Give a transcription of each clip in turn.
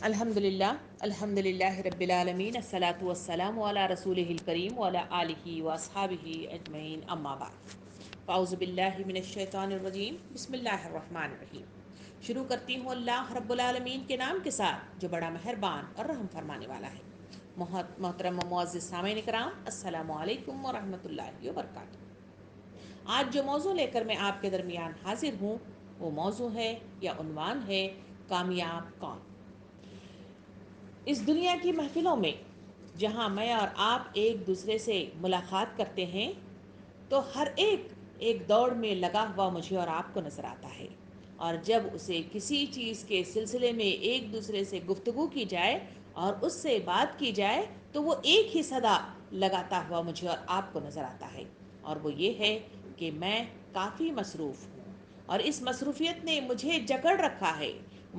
الحمد للہ رب العالمین الصلاۃ والسلام علی رسولہ الکریم وعلی آلہ واصحابہ اجمعین اما بعد فاعوذ باللہ من الشیطان الرجیم بسم اللہ الرحمن الرحیم۔ شروع کرتی ہوں اللہ رب العالمین کے نام کے ساتھ جو بڑا مہربان اور رحم فرمانے والا ہے۔ محترم و معزز سامعین کرام، السلام علیکم ورحمۃ اللہ وبرکاتہ۔ آج جو موضوع لے کر میں آپ کے درمیان حاضر ہوں وہ موضوع ہے یا عنوان ہے کامیاب کون۔ اس دنیا کی محفلوں میں جہاں میں اور آپ ایک دوسرے سے ملاقات کرتے ہیں تو ہر ایک دوڑ میں لگا ہوا مجھے اور آپ کو نظر آتا ہے، اور جب اسے کسی چیز کے سلسلے میں ایک دوسرے سے گفتگو کی جائے اور اس سے بات کی جائے تو وہ ایک ہی صدا لگاتا ہوا مجھے اور آپ کو نظر آتا ہے، اور وہ یہ ہے کہ میں کافی مصروف ہوں اور اس مصروفیت نے مجھے جکڑ رکھا ہے۔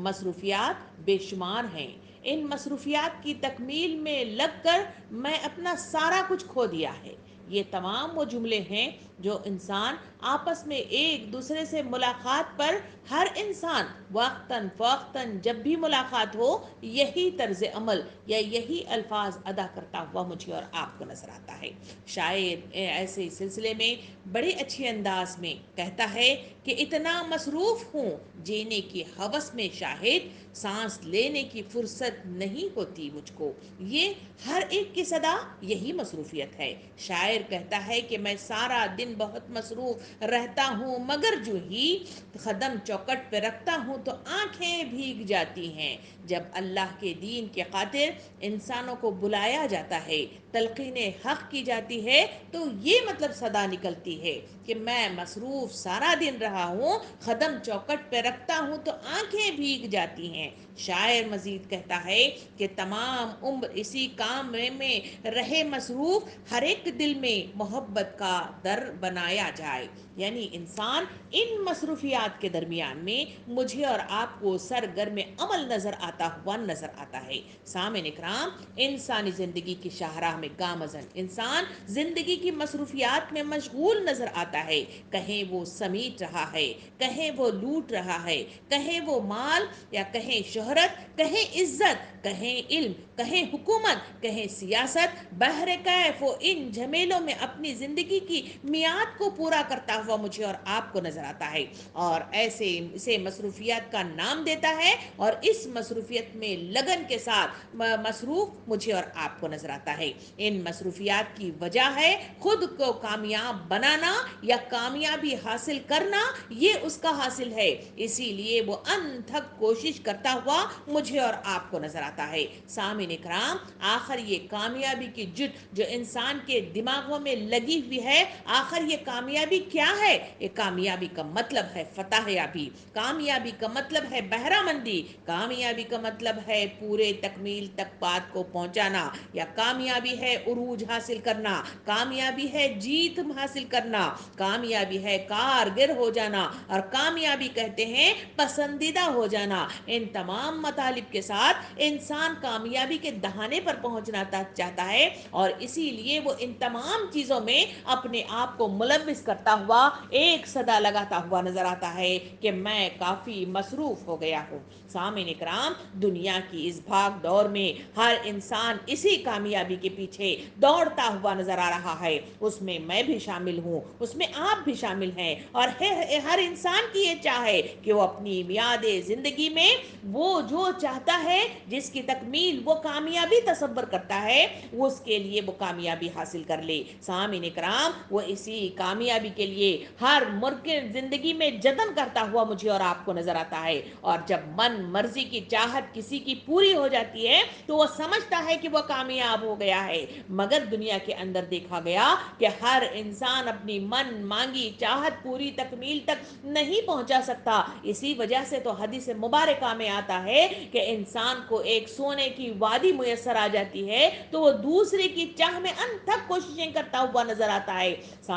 مصروفیات بے شمار ہیں، ان مصروفیات کی تکمیل میں لگ کر میں اپنا سارا کچھ کھو دیا ہے۔ یہ تمام وہ جملے ہیں جو انسان آپس میں ایک دوسرے سے ملاقات پر ہر انسان وقتاً فوقتاً جب بھی ملاقات ہو یہی طرز عمل یا یہی الفاظ ادا کرتا ہوا مجھے اور آپ کو نظر آتا ہے۔ شاعر ایسے سلسلے میں بڑے اچھے انداز میں کہتا ہے کہ اتنا مصروف ہوں جینے کی ہوس میں شاہد، سانس لینے کی فرصت نہیں ہوتی مجھ کو۔ یہ ہر ایک کی صدا یہی مصروفیت ہے۔ شاعر کہتا ہے کہ میں سارا دن بہت مصروف رہتا ہوں، مگر جو ہی قدم چوکٹ پہ رکھتا ہوں تو آنکھیں بھیگ جاتی ہیں۔ جب اللہ کے دین کے خاطر انسانوں کو بلایا جاتا ہے، تلقین حق کی جاتی ہے، تو یہ مطلب صدا نکلتی ہے کہ میں مصروف سارا دن رہا ہوں، قدم چوکٹ پہ رکھتا ہوں تو آنکھیں بھیگ جاتی ہیں۔ شاعر مزید کہتا ہے کہ تمام عمر اسی کام میں رہے مصروف، ہر ایک دل میں محبت کا در بنایا جائے۔ یعنی انسان ان مصروفیات کے درمیان میں مجھے اور آپ کو سرگرم عمل نظر آتا ہے۔ سامعین اکرام، انسانی زندگی کی شاہراہ میں گامزن انسان زندگی کی مصروفیات میں مشغول نظر آتا ہے۔ کہیں وہ سمیٹ رہا ہے، کہیں وہ لوٹ رہا ہے، کہیں وہ مال یا کہیں شہرت، کہیں عزت، کہیں علم، کہیں حکومت، کہیں سیاست، بہر کیف وہ ان جھمیلوں میں اپنی زندگی کی میعاد کو پورا کرتا ہوا مجھے اور آپ کو نظر آتا ہے، اور ایسے اسے مصروفیات کا نام دیتا ہے، اور اس مصروفیت میں لگن کے ساتھ مصروف مجھے اور آپ کو نظر آتا ہے۔ ان مصروفیات کی وجہ ہے خود کو کامیاب بنانا یا کامیابی حاصل کرنا، یہ اس کا حاصل ہے، اسی لیے وہ انتھک کوشش کرتا ہوا مجھے اور آپ کو نظر آتا ہے۔ سامعین کرام، آخر یہ کامیابی کی جد جو انسان کے دماغوں میں لگی ہوئی ہے، آخر یہ کامیابی کیا ہے؟ یہ کامیابی کا مطلب ہے فتح یابی، کامیابی کا مطلب ہے بہرہ مندی، کامیابی کا مطلب ہے پورے تکمیل تک بات کو پہنچانا، یا کامیابی ہے عروج حاصل کرنا، کامیابی ہے جیت حاصل کرنا، کامیابی ہے کارگر ہو جانا، اور کامیابی کہتے ہیں پسندیدہ ہو جانا۔ ان تمام مطالب کے ساتھ انسان کامیابی کے دہانے پر پہنچنا چاہتا ہے، اور اسی لیے وہ ان تمام چیزوں میں اپنے آپ کو ملوث کرتا ہوا ایک صدا لگاتا ہوا نظر آتا ہے کہ میں کافی مصروف ہو گیا ہوں۔ سامعین اکرام، دنیا کی اس بھاگ دور میں ہر انسان اسی کامیابی کے پیچھے دوڑتا ہوا نظر آ رہا ہے، اس میں بھی شامل ہوں، اس میں آپ بھی شامل ہیں، اور ہر انسان کی یہ چاہ ہے کہ وہ اپنی میعاد زندگی میں وہ جو چاہتا ہے، جس کی تکمیل وہ کامیابی تصور کرتا ہے، اس کے لیے وہ کامیابی حاصل کر لے۔ سامعین کرام، وہ اسی کامیابی کے لیے ہر ممکن زندگی میں جتن کرتا ہوا مجھے اور آپ کو نظر آتا ہے، اور جب من مرضی کی چاہت کسی کی پوری ہو جاتی ہے تو وہ سمجھتا ہے کہ وہ کامیاب ہو گیا ہے، مگر دنیا کے اندر دیکھا گیا کہ ہر انسان اپنی من مانگی چاہت پوری تکمیل تک نہیں پہنچا سکتا۔ اسی وجہ سے تو حدیث مبارکہ میں آتا ہے کہ انسان کو ایک سونے کی وادی میسر آ جاتی ہے تو وہ دوسرے کی چاہ میں انتھک کوششیں کرتا ہوا نظر آتا ہے۔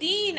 3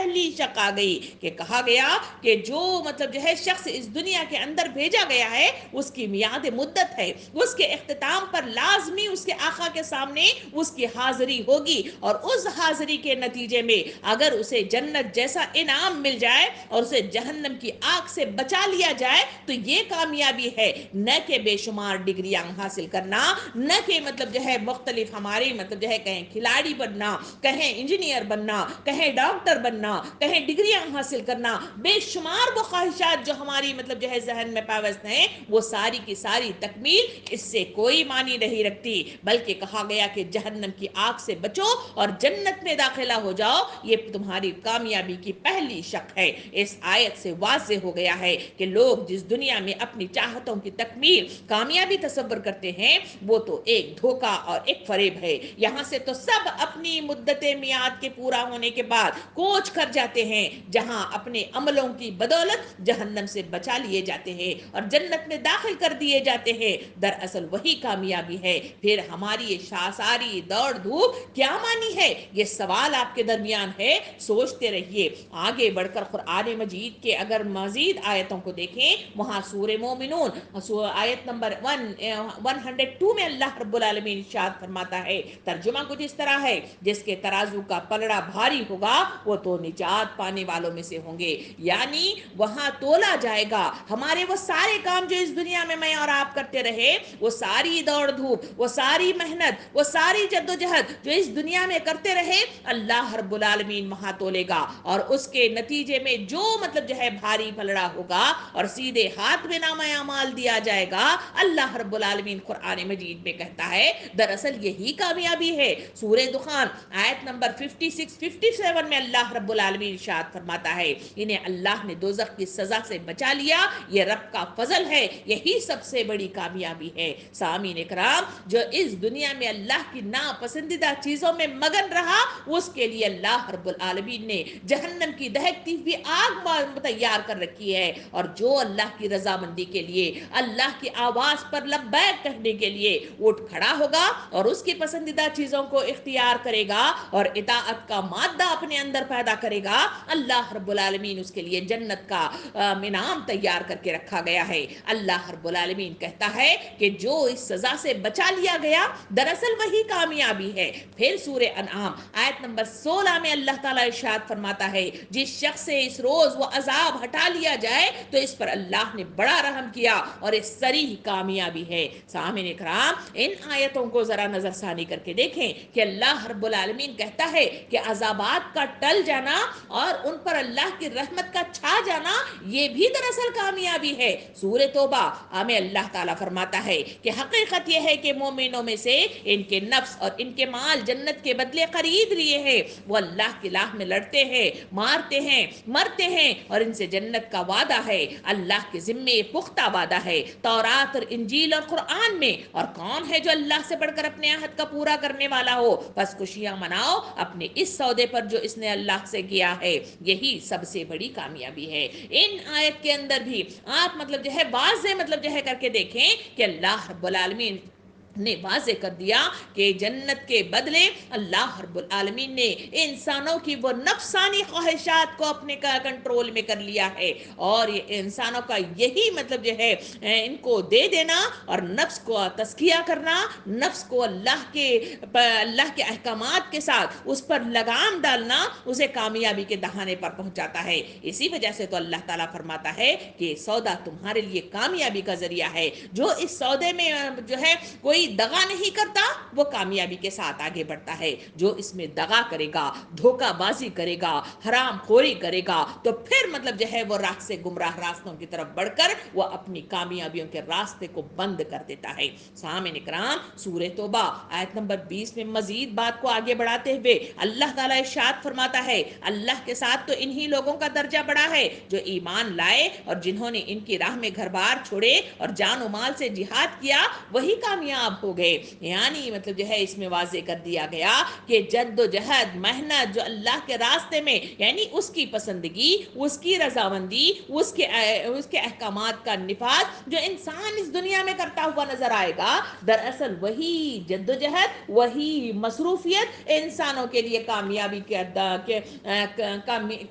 پہلی شک آ گئی کہ کہا گیا کہ جو مطلب جو ہے شخص اس دنیا کے اندر بھیجا گیا ہے اس کی میعاد مدت ہے، اس کے اختتام پر لازمی اس کے آقا کے سامنے اس کی حاضری ہوگی، اور اس حاضری کے نتیجے میں اگر اسے جنت جیسا انعام مل جائے اور اسے جہنم کی آگ سے بچا لیا جائے تو یہ کامیابی ہے، نہ کہ بے شمار ڈگریاں حاصل کرنا، نہ کہ مطلب جو ہے مختلف ہماری مطلب جو ہے کہیں کھلاڑی بننا، کہیں انجینئر بننا، کہیں ڈاکٹر بننا، کہیں ڈگریاں حاصل کرنا، بے شمار وہ خواہشات جو ہماری مطلب جو ہے ذہن میں پیوست ہیں وہ ساری کی ساری تکمیل اس سے کوئی معنی نہیں رکھتی، بلکہ کہا گیا کہ جہنم کی آگ سے بچو اور جنت میں داخلہ ہو جاؤ، یہ تمہاری کامیابی کی پہلی شک ہے۔ اس آیت سے واضح ہو گیا ہے کہ لوگ جس دنیا میں اپنی چاہتوں کی تکمیل کامیابی تصور کرتے ہیں وہ تو ایک دھوکہ اور ایک فریب ہے۔ یہاں سے تو سب اپنی مدت میعاد کے پورا ہونے کے بعد کوچ کر جاتے ہیں، جہاں اپنے عملوں کی بدولت جہنم سے بچا لیے جاتے ہیں اور جنت میں داخل کر دیے جاتے ہیں۔ دراصل وہی کامیابی ہے۔ پھر ہماری یہ ساری دوڑ دھوپ کیا مانی ہے؟ یہ سوال آپ کے درمیان ہے، سوچتے رہیے۔ آگے بڑھ کر قرآن مجید کے اگر مزید آیتوں کو دیکھیں، وہاں سورہ مومنون آیت نمبر 102 میں اللہ رب العالمین ارشاد فرماتا ہے، ترجمہ کچھ اس طرح ہے، جس کے ترازو کا پلڑا بھاری ہوگا وہ تو نجات پانے والوں میں سے ہوں گے، یعنی وہاں تولا جائے گا ہمارے وہ سارے کام جو اس دنیا میں اور آپ کرتے رہے، وہ ساری دوڑ دھوپ، وہ ساری محنت، وہ ساری جدوجہد جو اس دنیا میں کرتے رہے، اللہ رب العالمین وہاں تولے گا، اور اس کے نتیجے میں جو مطلب جو ہے بھاری پلڑا ہوگا اور سیدھے ہاتھ میں نامہ اعمال دیا جائے گا، اللہ رب العالمین قرآن مجید میں کہتا ہے دراصل یہی کامیابی ہے۔ سورہ دخان آیت نمبر 56-57 میں اللہ رب العالمین ارشاد فرماتا ہے، انہیں اللہ نے دوزخ کی سزا سے بچا لیا، یہ رب کا فضل ہے، یہی سب سے بڑی کامیابی ہے۔ سامعین اکرام، جو اس دنیا میں اللہ کی ناپسندیدہ چیزوں میں مگن رہا، اس کے لیے اللہ رب العالمین نے جہنم کی دہکتی ہوئی آگ تیار کر رکھی ہے، اور جو اللہ کی رضامندی کے لیے، اللہ کی آواز پر لبیک کہنے کے لیے اٹھ کھڑا ہوگا اور اس کی پسندیدہ چیزوں کو اختیار کرے گا اور اطاعت کا مادہ اپنے اندر پیدا کرے گا، اللہ رب العالمین اس کے لیے جنت کا انعام تیار کر کے رکھا گیا ہے۔ اللہ رب العالمین کہتا ہے کہ جو اس سزا سے بچا لیا گیا دراصل وہی کامیابی ہے۔ پھر سورہ انعام آیت نمبر 16 میں اللہ تعالیٰ ارشاد فرماتا ہے، جس شخص سے اس روز وہ عذاب ہٹا لیا جائے تو اس پر اللہ نے بڑا رحم کیا اور اس صریح کامیابی ہے۔ سامعین اکرام، ان آیتوں کو ذرا نظر ثانی کر کے دیکھیں کہ اللہ رب العالمین کہتا ہے کہ عذابات کا ٹل جانا اور ان پر اللہ کی رحمت کا چھا جانا یہ بھی دراصل کامیابی ہے۔ سورہ توبہ ہمیں اللہ تعالیٰ فرماتا ہے کہ حقیقت یہ ہے کہ مومنوں میں سے ان کے نفس اور ان کے مال جنت کے بدلے خرید لیے ہیں، وہ اللہ کی راہ میں لڑتے ہیں، مارتے ہیں، مرتے ہیں، اور ان سے جنت کا وعدہ ہے، اللہ کے ذمے پختہ وعدہ ہے تورات اور انجیل اور قرآن میں۔ اور کون ہے جو اللہ سے بڑھ کر اپنے عہد کا پورا کرنے والا ہو؟ بس خوشیاں مناؤ اپنے اس سودے پر جو اس نے اللہ سے کیا ہے، یہی سب سے بڑی کامیابی ہے۔ ان آیت کے اندر بھی آپ مطلب جو ہے واضح مطلب جو ہے کر کے دیکھیں کہ اللہ رب العالمین نے واضح کر دیا کہ جنت کے بدلے اللہ رب العالمین نے انسانوں کی وہ نفسانی خواہشات کو اپنے کنٹرول میں کر لیا ہے، اور یہ انسانوں کا یہی مطلب جو ہے ان کو دے دینا اور نفس کو تزکیہ کرنا، نفس کو اللہ کے احکامات کے ساتھ اس پر لگام ڈالنا اسے کامیابی کے دہانے پر پہنچاتا ہے۔ اسی وجہ سے تو اللہ تعالیٰ فرماتا ہے کہ سودا تمہارے لیے کامیابی کا ذریعہ ہے، جو اس سودے میں جو ہے کوئی دغا نہیں کرتا وہ کامیابی کے ساتھ آگے بڑھتا ہے، جو اس میں دغا کرے گا، دھوکہ بازی کرے گا، حرام خوری کرے گا، تو پھر مطلب جو ہے وہ راہ سے گمراہ راستوں کی طرف بڑھ کر وہ اپنی کامیابیوں کے راستے کو بند کر دیتا ہے۔ سامعین اکرام، سورہ توبہ آیت نمبر 20 میں مزید بات کو آگے بڑھاتے ہوئے اللہ تعالیٰ ارشاد فرماتا ہے، اللہ کے ساتھ تو انہی لوگوں کا درجہ بڑا ہے جو ایمان لائے اور جنہوں نے ان کی راہ میں گھر بار چھوڑے اور جان و مال سے جہاد کیا، وہی کامیاب کامیاب ہو گئے. یعنی مطلب جو ہے اس میں واضح کر دیا گیا کہ جد و جہد محنت جو اللہ کے راستے میں یعنی اس کی پسندگی, اس کی رضامندی, اس کے احکامات کا نفاذ جو انسان اس دنیا میں کرتا ہوا نظر آئے گا, دراصل وہی جد و جہد, وہی مصروفیت انسانوں کے لیے کامیابی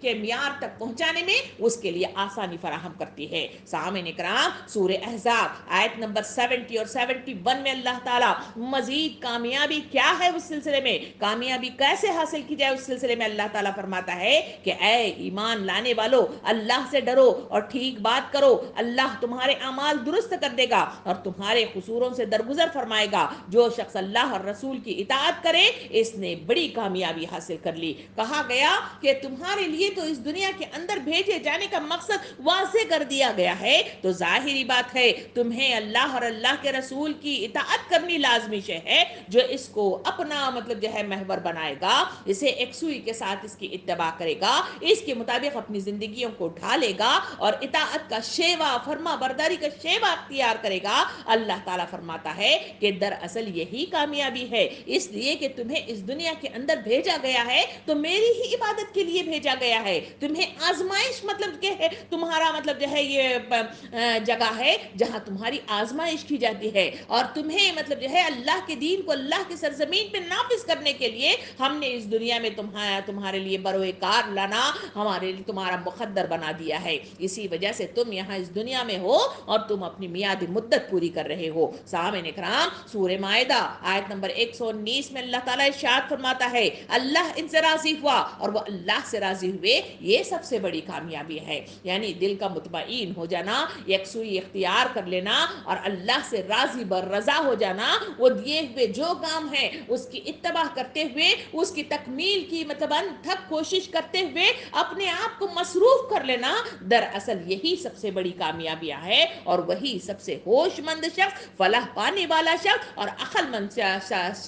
کے معیار تک پہنچانے میں اس کے لیے آسانی فراہم کرتی ہے. سامعین اکرام, سورہ احزاب آیت نمبر 70 اور 71 میں اللہ تعالیٰ مزید کامیابی کیا ہے اس سلسلے میں, کامیابی کیسے حاصل کی جائے اس سلسلے میں اللہ تعالیٰ فرماتا ہے کہ اے ایمان لانے والو, اللہ سے ڈرو اور ٹھیک بات کرو, اللہ تمہارے اعمال درست کر دے گا اور تمہارے قصوروں سے درگزر فرمائے گا. جو شخص اللہ اور رسول کی اطاعت کرے اس نے بڑی کامیابی حاصل کر لی. کہا گیا کہ تمہارے لیے تو اس دنیا کے اندر بھیجے جانے کا مقصد واضح کر دیا گیا ہے, تو ظاہری بات ہے تمہیں اللہ اور اللہ کے رسول کی اطاعت کرنی لازمی ہے. جو اس کو اپنا مطلب جو ہے محور بنائے گا, اسے یکسوئی کے ساتھ اس کی اتباع کرے گا, اس کے مطابق اپنی زندگیوں کو ڈھالے گا اور اطاعت کا شیوا, فرما برداری کا شیوا اختیار کرے گا, اللہ تعالیٰ فرماتا ہے کہ دراصل یہی کامیابی ہے. اس لیے کہ تمہیں اس دنیا کے اندر بھیجا گیا ہے تو میری ہی عبادت کے لیے بھیجا گیا ہے. تمہیں آزمائش مطلب کہ ہے, تمہارا مطلب جو ہے یہ جگہ ہے جہاں تمہاری آزمائش کی جاتی ہے, اور تمہیں مطلب جو ہے اللہ کے دین کو اللہ کی سرزمین پہ نافذ کرنے کے لیے ہم نے اس دنیا میں تمہارے لیے بروئے کار لانا ہمارے لیے تمہارا مقدر بنا دیا ہے. اسی وجہ سے تم یہاں اس دنیا میں ہو اور تم اپنی میعاد مدت پوری کر رہے ہو. سامعین اکرام, سورہ مائدہ آیت نمبر 119 میں اللہ تعالیٰ ارشاد فرماتا ہے اللہ ان سے راضی ہوا اور وہ اللہ سے راضی ہوئے, یہ سب سے بڑی کامیابی ہے. یعنی دل کا مطمئن ہو جانا, یکسوئی اختیار کر لینا اور اللہ سے راضی بر رضا ہو جانا, وہ دیے ہوئے جو کام ہے اس کی اتباع کرتے ہوئے, اس کی تکمیل کی مطلب انتھک کوشش کرتے ہوئے اپنے آپ کو مصروف کر لینا, دراصل یہی سب سے بڑی کامیابیاں ہے. اور وہی سب سے ہوش مند شخص, فلاح پانے والا شخص اور عقل مند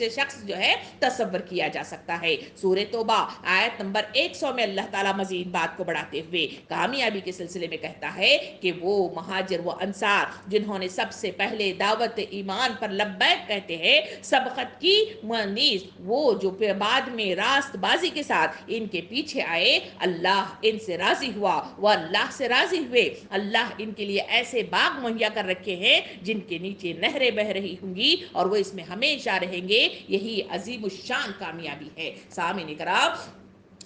شخص جو ہے تصور کیا جا سکتا ہے. سورہ توبہ آیت نمبر 100 میں اللہ تعالیٰ مزید بات کو بڑھاتے ہوئے کامیابی کے سلسلے میں کہتا ہے کہ وہ مہاجر و انصار جنہوں نے سب سے پہلے دعوت ایمان پر لبیک کہتے ہیں سبقت کی, نیز وہ جو بعد میں راست بازی کے ساتھ ان کے پیچھے آئے, اللہ ان سے راضی ہوا, وہ اللہ سے راضی ہوئے. اللہ ان کے لیے ایسے باغ مہیا کر رکھے ہیں جن کے نیچے نہریں بہ رہی ہوں گی اور وہ اس میں ہمیشہ رہیں گے. یہی عظیم الشان کامیابی ہے. سامعین کرام,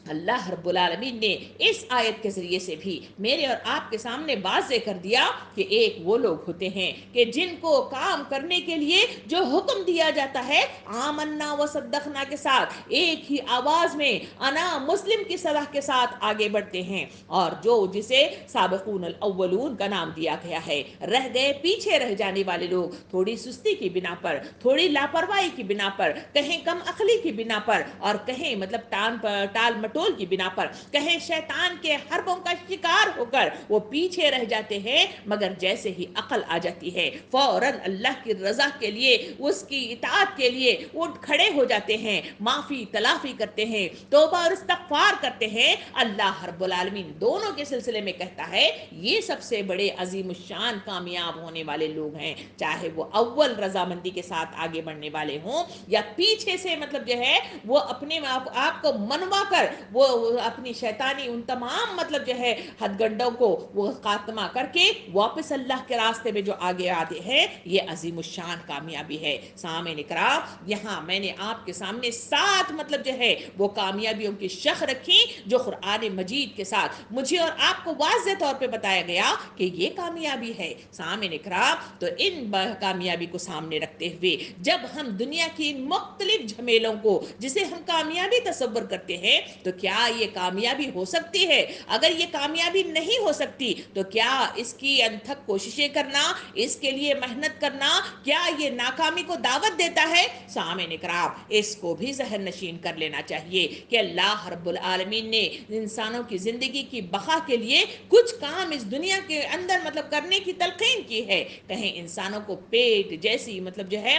اللہ رب العالمین نے اس آیت کے ذریعے سے بھی میرے اور آپ کے سامنے واضح کر دیا کہ ایک وہ لوگ ہوتے ہیں کہ جن کو کام کرنے کے لیے جو حکم دیا جاتا ہے آمنا و صدقنا کے ساتھ ایک ہی آواز میں انا مسلم کی صلاح کے ساتھ آگے بڑھتے ہیں, اور جو جسے سابقون الاولون کا نام دیا گیا ہے, رہ گئے پیچھے رہ جانے والے لوگ تھوڑی سستی کی بنا پر, تھوڑی لاپرواہی کی بنا پر, کہیں کم عقلی کی بنا پر, اور کہیں مطلب ٹال مٹول کی بنا پر, کہیں شیطان کے حربوں کا شکار ہو کر وہ پیچھے رہ جاتے ہیں, مگر جیسے ہی عقل آ جاتی ہے فوراً اللہ کی رضا کے لیے, اس کی اطاعت کے لیے اٹھ کھڑے ہو جاتے ہیں, معافی تلافی کرتے ہیں, توبہ اور استغفار کرتے ہیں. اللہ رب العالمین دونوں کے سلسلے میں کہتا ہے یہ سب سے بڑے عظیم الشان کامیاب ہونے والے لوگ ہیں, چاہے وہ اول رضامندی کے ساتھ آگے بڑھنے والے ہوں یا پیچھے سے مطلب جو ہے وہ اپنے آپ کو منوا کر وہ اپنی شیطانی ان تمام مطلب جو ہے حد گنڈوں کو وہ خاتمہ کر کے واپس اللہ کے راستے میں جو آگے آتے ہیں, یہ عظیم الشان کامیابی ہے. سامعین اکرام, یہاں میں نے آپ کے سامنے 7 مطلب جو ہے وہ کامیابیوں کی شرح رکھی جو قرآن مجید کے ساتھ مجھے اور آپ کو واضح طور پہ بتایا گیا کہ یہ کامیابی ہے. سامعین اکرام, تو ان کامیابی کو سامنے رکھتے ہوئے جب ہم دنیا کی ان مختلف جھمیلوں کو جسے ہم کامیابی تصور کرتے ہیں, تو کیا یہ کامیابی ہو سکتی ہے؟ اگر یہ کامیابی نہیں ہو سکتی تو کیا اس کی انتھک کوششیں کرنا, اس کے لیے محنت کرنا, کیا یہ ناکامی کو دعوت دیتا ہے؟ سامعین اکرام, اس کو بھی ذہن نشین کر لینا چاہیے کہ اللہ رب العالمین نے انسانوں کی زندگی کی بقا کے لیے کچھ کام اس دنیا کے اندر مطلب کرنے کی تلقین کی ہے. کہیں انسانوں کو پیٹ جیسی مطلب جو ہے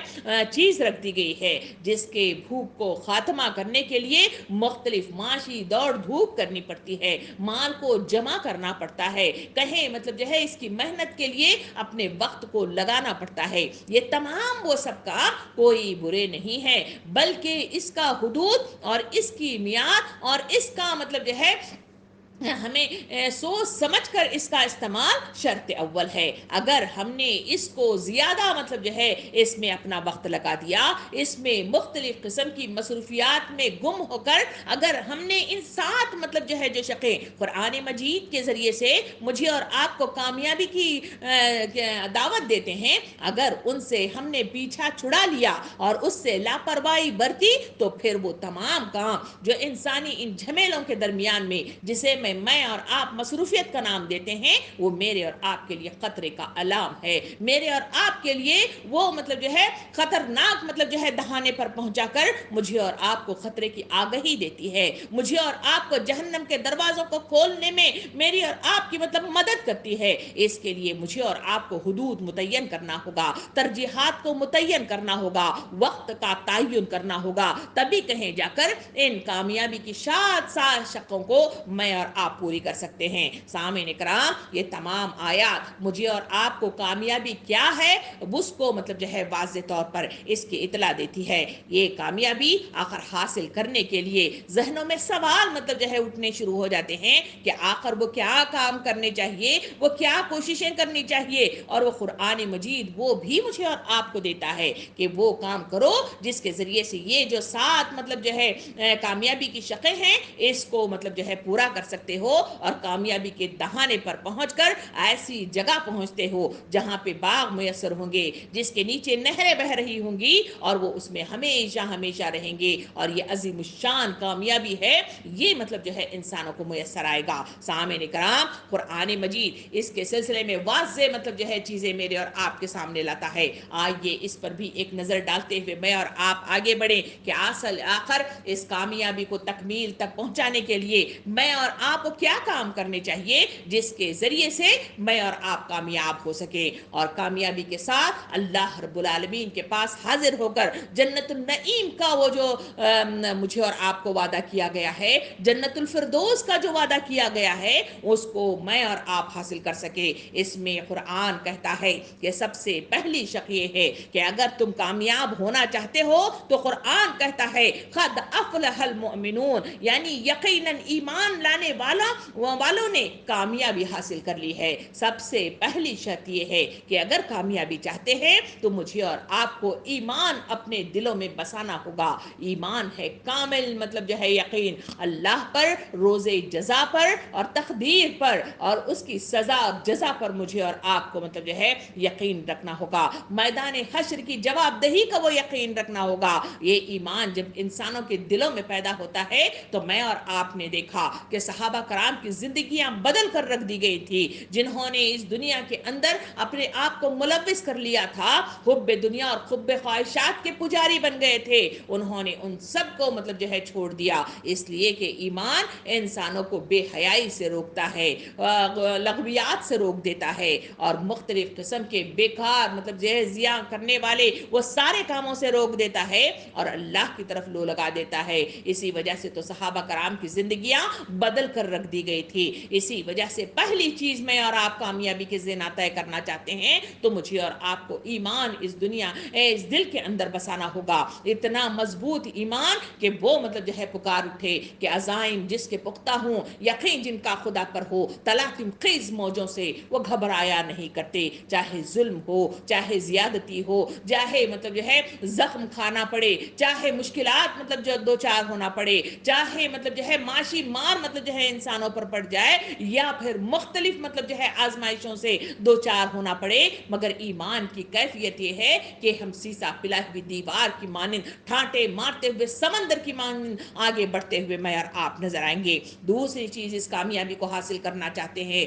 چیز رکھ دی گئی ہے جس کے بھوک کو خاتمہ کرنے کے لیے مختلف معاشی معاشی دوڑ دھوپ کرنی پڑتی ہے، مال کو جمع کرنا پڑتا ہے، کہیں مطلب جو ہے اس کی محنت کے لیے اپنے وقت کو لگانا پڑتا ہے، یہ تمام وہ سب کا کوئی برے نہیں ہے، بلکہ اس کا حدود اور اس کی میعاد اور اس کا مطلب جو ہے ہمیں سوچ سمجھ کر اس کا استعمال شرط اول ہے۔ اگر ہم نے اس کو زیادہ مطلب جو ہے اس میں اپنا وقت لگا دیا، اس میں مختلف قسم کی مصروفیات میں گم ہو کر اگر ہم نے ان 7 مطلب جو ہے جو شقیں قرآن مجید کے ذریعے سے مجھے اور آپ کو کامیابی کی دعوت دیتے ہیں، اگر ان سے ہم نے پیچھا چھڑا لیا اور اس سے لاپرواہی برتی تو پھر وہ تمام کام جو انسانی ان جھمیلوں کے درمیان میں جسے میں اور آپ مصروفیت کا نام دیتے ہیں، وہ میرے اور آپ کے لیے خطرے کا علام ہے، میرے اور آپ کے لیے وہ مطلب جو ہے خطرناک مطلب جو ہے دہانے پر پہنچا کر مجھے اور آپ کو خطرے کی آگہی دیتی ہے، مجھے اور آپ کو جہنم کے دروازوں کو کھولنے میں میری اور آپ کی مطلب مدد کرتی ہے۔ اس کے لیے مجھے اور آپ کو حدود متعین کرنا ہوگا، ترجیحات کو متعین کرنا ہوگا، وقت کا تعین کرنا ہوگا، تبھی کہیں جا کر ان کامیابی کی شاد شقوں کو میں اور آپ پوری کر سکتے ہیں۔ سامعین کرام، یہ تمام آیات مجھے اور آپ کو کامیابی کیا ہے اس کو مطلب جو ہے واضح طور پر اس کی اطلاع دیتی ہے۔ یہ کامیابی آخر حاصل کرنے کے لیے ذہنوں میں سوال مطلب جو ہے اٹھنے شروع ہو جاتے ہیں کہ آخر وہ کیا کام کرنے چاہیے، وہ کیا کوششیں کرنی چاہیے، اور وہ قرآن مجید وہ بھی مجھے اور آپ کو دیتا ہے کہ وہ کام کرو جس کے ذریعے سے یہ جو 7 مطلب جو ہے کامیابی کی شقیں ہیں اس کو مطلب جو ہے پورا کر سکتے ہو اور کامیابی کے دہانے پر پہنچ کر ایسی جگہ پہنچتے ہو جہاں پہ باغ میسر ہوں گے، جس کے نیچے نہریں بہ رہی ہوں گی اور وہ اس میں ہمیشہ ہمیشہ رہیں گے، اور یہ عظیم الشان کامیابی ہے، یہ مطلب جو ہے انسانوں کو میسر آئے گا۔ سامعین کرام، قرآن مجید اس کے سلسلے میں واضح مطلب جو ہے چیزیں میرے اور آپ کے سامنے لاتا ہے۔ آئیے اس پر بھی ایک نظر ڈالتے ہوئے میں اور آپ آگے بڑھیں کہ آخر اس کامیابی کو تکمیل تک پہنچانے کے لیے میں اور آپ کو کیا کام کرنے چاہیے جس کے ذریعے سے میں اور آپ کامیاب ہو سکے، اور کامیابی کے ساتھ اللہ رب العالمین کے پاس حاضر ہو کر جنت النعیم کا وہ جو مجھے اور آپ کو وعدہ کیا گیا ہے، جنت الفردوس کا جو وعدہ کیا گیا ہے، اس کو میں اور آپ حاصل کر سکے۔ اس میں قرآن کہتا ہے کہ سب سے پہلی شق یہ ہے کہ اگر تم کامیاب ہونا چاہتے ہو تو قرآن کہتا ہے قد افلح المؤمنون، یعنی یقیناً ایمان لانے والوں نے کامیابی حاصل کر لی ہے۔ سب سے پہلی شرط یہ ہے کہ اگر کامیابی چاہتے ہیں تو مجھے اور آپ کو ایمان اپنے دلوں میں بسانا ہوگا۔ ایمان ہے کامل مطلب جو ہے یقین اللہ پر، روز جزا پر اور تقدیر پر اور اس کی سزا اور جزا پر مجھے اور آپ کو مطلب جو ہے یقین رکھنا ہوگا، میدان حشر کی جواب دہی کا وہ یقین رکھنا ہوگا۔ یہ ایمان جب انسانوں کے دلوں میں پیدا ہوتا ہے تو میں اور آپ نے دیکھا کہ صحابہ کرام کی زندگیاں بدل کر رکھ دی گئی تھی، جنہوں نے اس دنیا کے اندر اپنے آپ کو ملوث کر لیا تھا، حب دنیا اور حب خواہشات کے پجاری بن گئے تھے، انہوں نے ان سب کو مطلب جو ہے چھوڑ دیا، اس لیے کہ ایمان انسانوں کو بے حیائی سے روکتا ہے، لغویات سے روک دیتا ہے، اور مختلف قسم کے بیکار مطلب جو ہے ضیاء کرنے والے وہ سارے کاموں سے روک دیتا ہے اور اللہ کی طرف لو لگا دیتا ہے۔ اسی وجہ سے تو صحابہ کرام کی زندگیاں بدل کر رکھ دی گئی تھی۔ اسی وجہ سے پہلی چیز میں اور آپ کامیابی کے زینہ طے کرنا چاہتے ہیں تو مجھے اور آپ کو ایمان اس دنیا اس دل کے اندر بسانا ہوگا، اتنا مضبوط ایمان کہ وہ مطلب جو ہے پکار اٹھے کہ عزائم جس کے پختہ ہوں، یقین جن کا خدا پر ہو، تلاطم خیز موجوں سے وہ گھبرایا نہیں کرتے، چاہے ظلم ہو، چاہے زیادتی ہو، چاہے مطلب جو ہے زخم کھانا پڑے، چاہے مشکلات مطلب جو دو چار ہونا پڑے، چاہے مطلب جو ہے معاشی مار مطلب جو ہے انسانوں پر پڑ جائے، یا پھر مختلف مطلب جو ہے آزمائشوں سے دو چار ہونا پڑے، مگر ایمان کی کیفیت یہ ہے کہ ہم سیسا پلا ہوئی دیوار کی مانند ٹھانٹے مارتے ہوئے سمندر کی مانند آگے بڑھتے ہوئے میں اور آپ نظر آئیں گے۔ دوسری چیز اس کامیابی کو حاصل کرنا چاہتے ہیں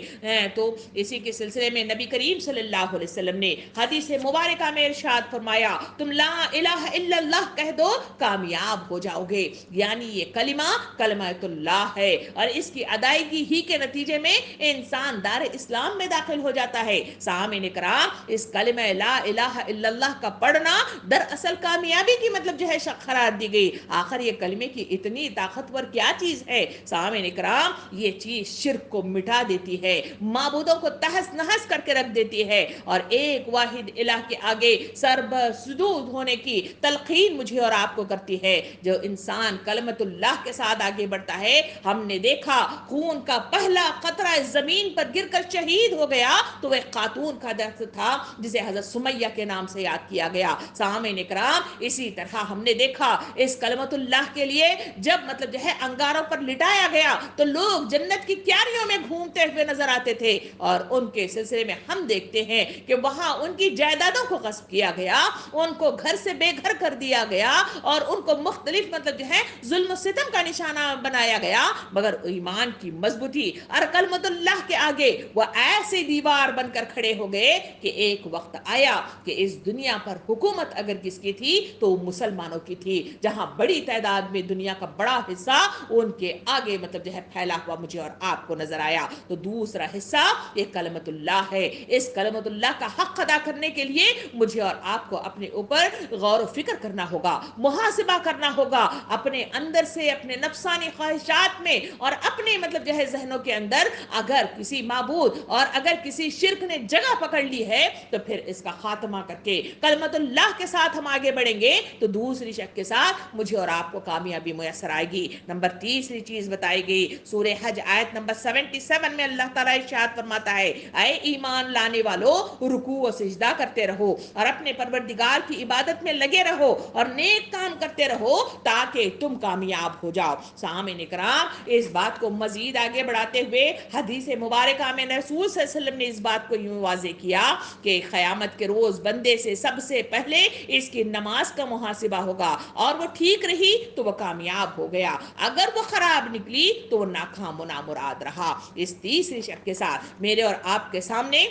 تو اسی کے سلسلے میں نبی کریم صلی اللہ علیہ وسلم نے حدیث مبارکہ میں ارشاد فرمایا تم لا الہ الا اللہ کہہ دو کامیاب ہو جاؤ گے، یعنی یہ کلمہ کلمہ اللہ ہے، اور اس اس کی ادائیگی ہی کے نتیجے میں انسان دار اسلام میں داخل ہو جاتا ہے۔ سامعین کرام، اس کلمہ لا الہ الا اللہ کا پڑھنا دراصل کامیابی کی مطلب جو ہے قرار دی گئی۔ آخر یہ کلمے کی اتنی طاقتور کیا چیز ہے؟ سامعین کرام، یہ چیز شرک کو مٹا دیتی ہے، معبودوں کو تہس نہس کر کے رکھ دیتی ہے، اور ایک واحد الہ کے آگے سربسجود ہونے کی تلقین مجھے اور آپ کو کرتی ہے۔ جو انسان کلمت اللہ کے ساتھ آگے بڑھتا ہے، ہم نے دیکھا خون کا پہلا قطرہ زمین پر گر کر شہید ہو گیا تو وہ ایک خاتون کا درد تھا جسے حضرت سمیہ کے نام سے یاد کیا گیا۔ سامعین اکرام، اسی طرح ہم نے دیکھا اس کلمت اللہ کے لیے جب مطلب جو ہے انگاروں پر لٹایا گیا تو لوگ جنت کی کیاریوں میں گھومتے ہوئے نظر آتے تھے، اور ان کے سلسلے میں ہم دیکھتے ہیں کہ وہاں ان کی جائیدادوں کو غصب کیا گیا، ان کو گھر سے بے گھر کر دیا گیا، اور ان کو مختلف مطلب جو ہے ظلم و ستم کا نشانہ بنایا گیا، مگر ایمان کی مضبوطی اور کلمت اللہ کے آگے وہ ایسی دیوار بن کر کھڑے ہو گئے کہ ایک وقت آیا کہ اس دنیا پر حکومت اگر کس کی تھی تو مسلمانوں کی تھی، جہاں بڑی تعداد میں دنیا کا بڑا حصہ ان کے آگے مطلب جو ہے پھیلا ہوا مجھے اور آپ کو نظر آیا۔ تو دوسرا حصہ یہ کلمت اللہ ہے۔ اس کلمت اللہ کا حق ادا کرنے کے لیے مجھے اور آپ کو اپنے اوپر غور و فکر کرنا ہوگا، محاسبہ کرنا ہوگا، اپنے اندر سے اپنے نفسانی خواہشات میں اور اپنے مطلب جو ہے ذہنوں کے اندر اگر کسی معبود اور اگر کسی شرک نے جگہ پکڑ لی ہے تو پھر اس کا خاتمہ کر کے کلمت اللہ کے ساتھ ہم آگے بڑھیں گے تو دوسری شک کے ساتھ مجھے اور آپ کو کامیابی میسر آئے گی۔ نمبر تیسری چیز بتائی گئی سورہ حج آیت نمبر 77 میں اللہ تعالیٰ ارشاد فرماتا ہے، اے ایمان لانے والو، رکوع و سجدہ کرتے رہو اور اپنے پروردگار کی عبادت میں لگے رہو اور نیک کام کرتے رہو تاکہ تم کامیاب ہو جاؤ۔ سامعین کرام، اس بات کو مزید آگے بڑھاتے ہوئے حدیث مبارکہ میں رسول صلی اللہ علیہ وسلم نے اس بات کو یوں واضح کیا کہ قیامت کے روز بندے سے سب سے پہلے اس کی نماز کا محاسبہ ہوگا، اور وہ ٹھیک رہی تو وہ کامیاب ہو گیا، اگر وہ خراب نکلی تو وہ ناکام و نامراد رہا۔ اس تیسری شک کے ساتھ میرے اور آپ کے سامنے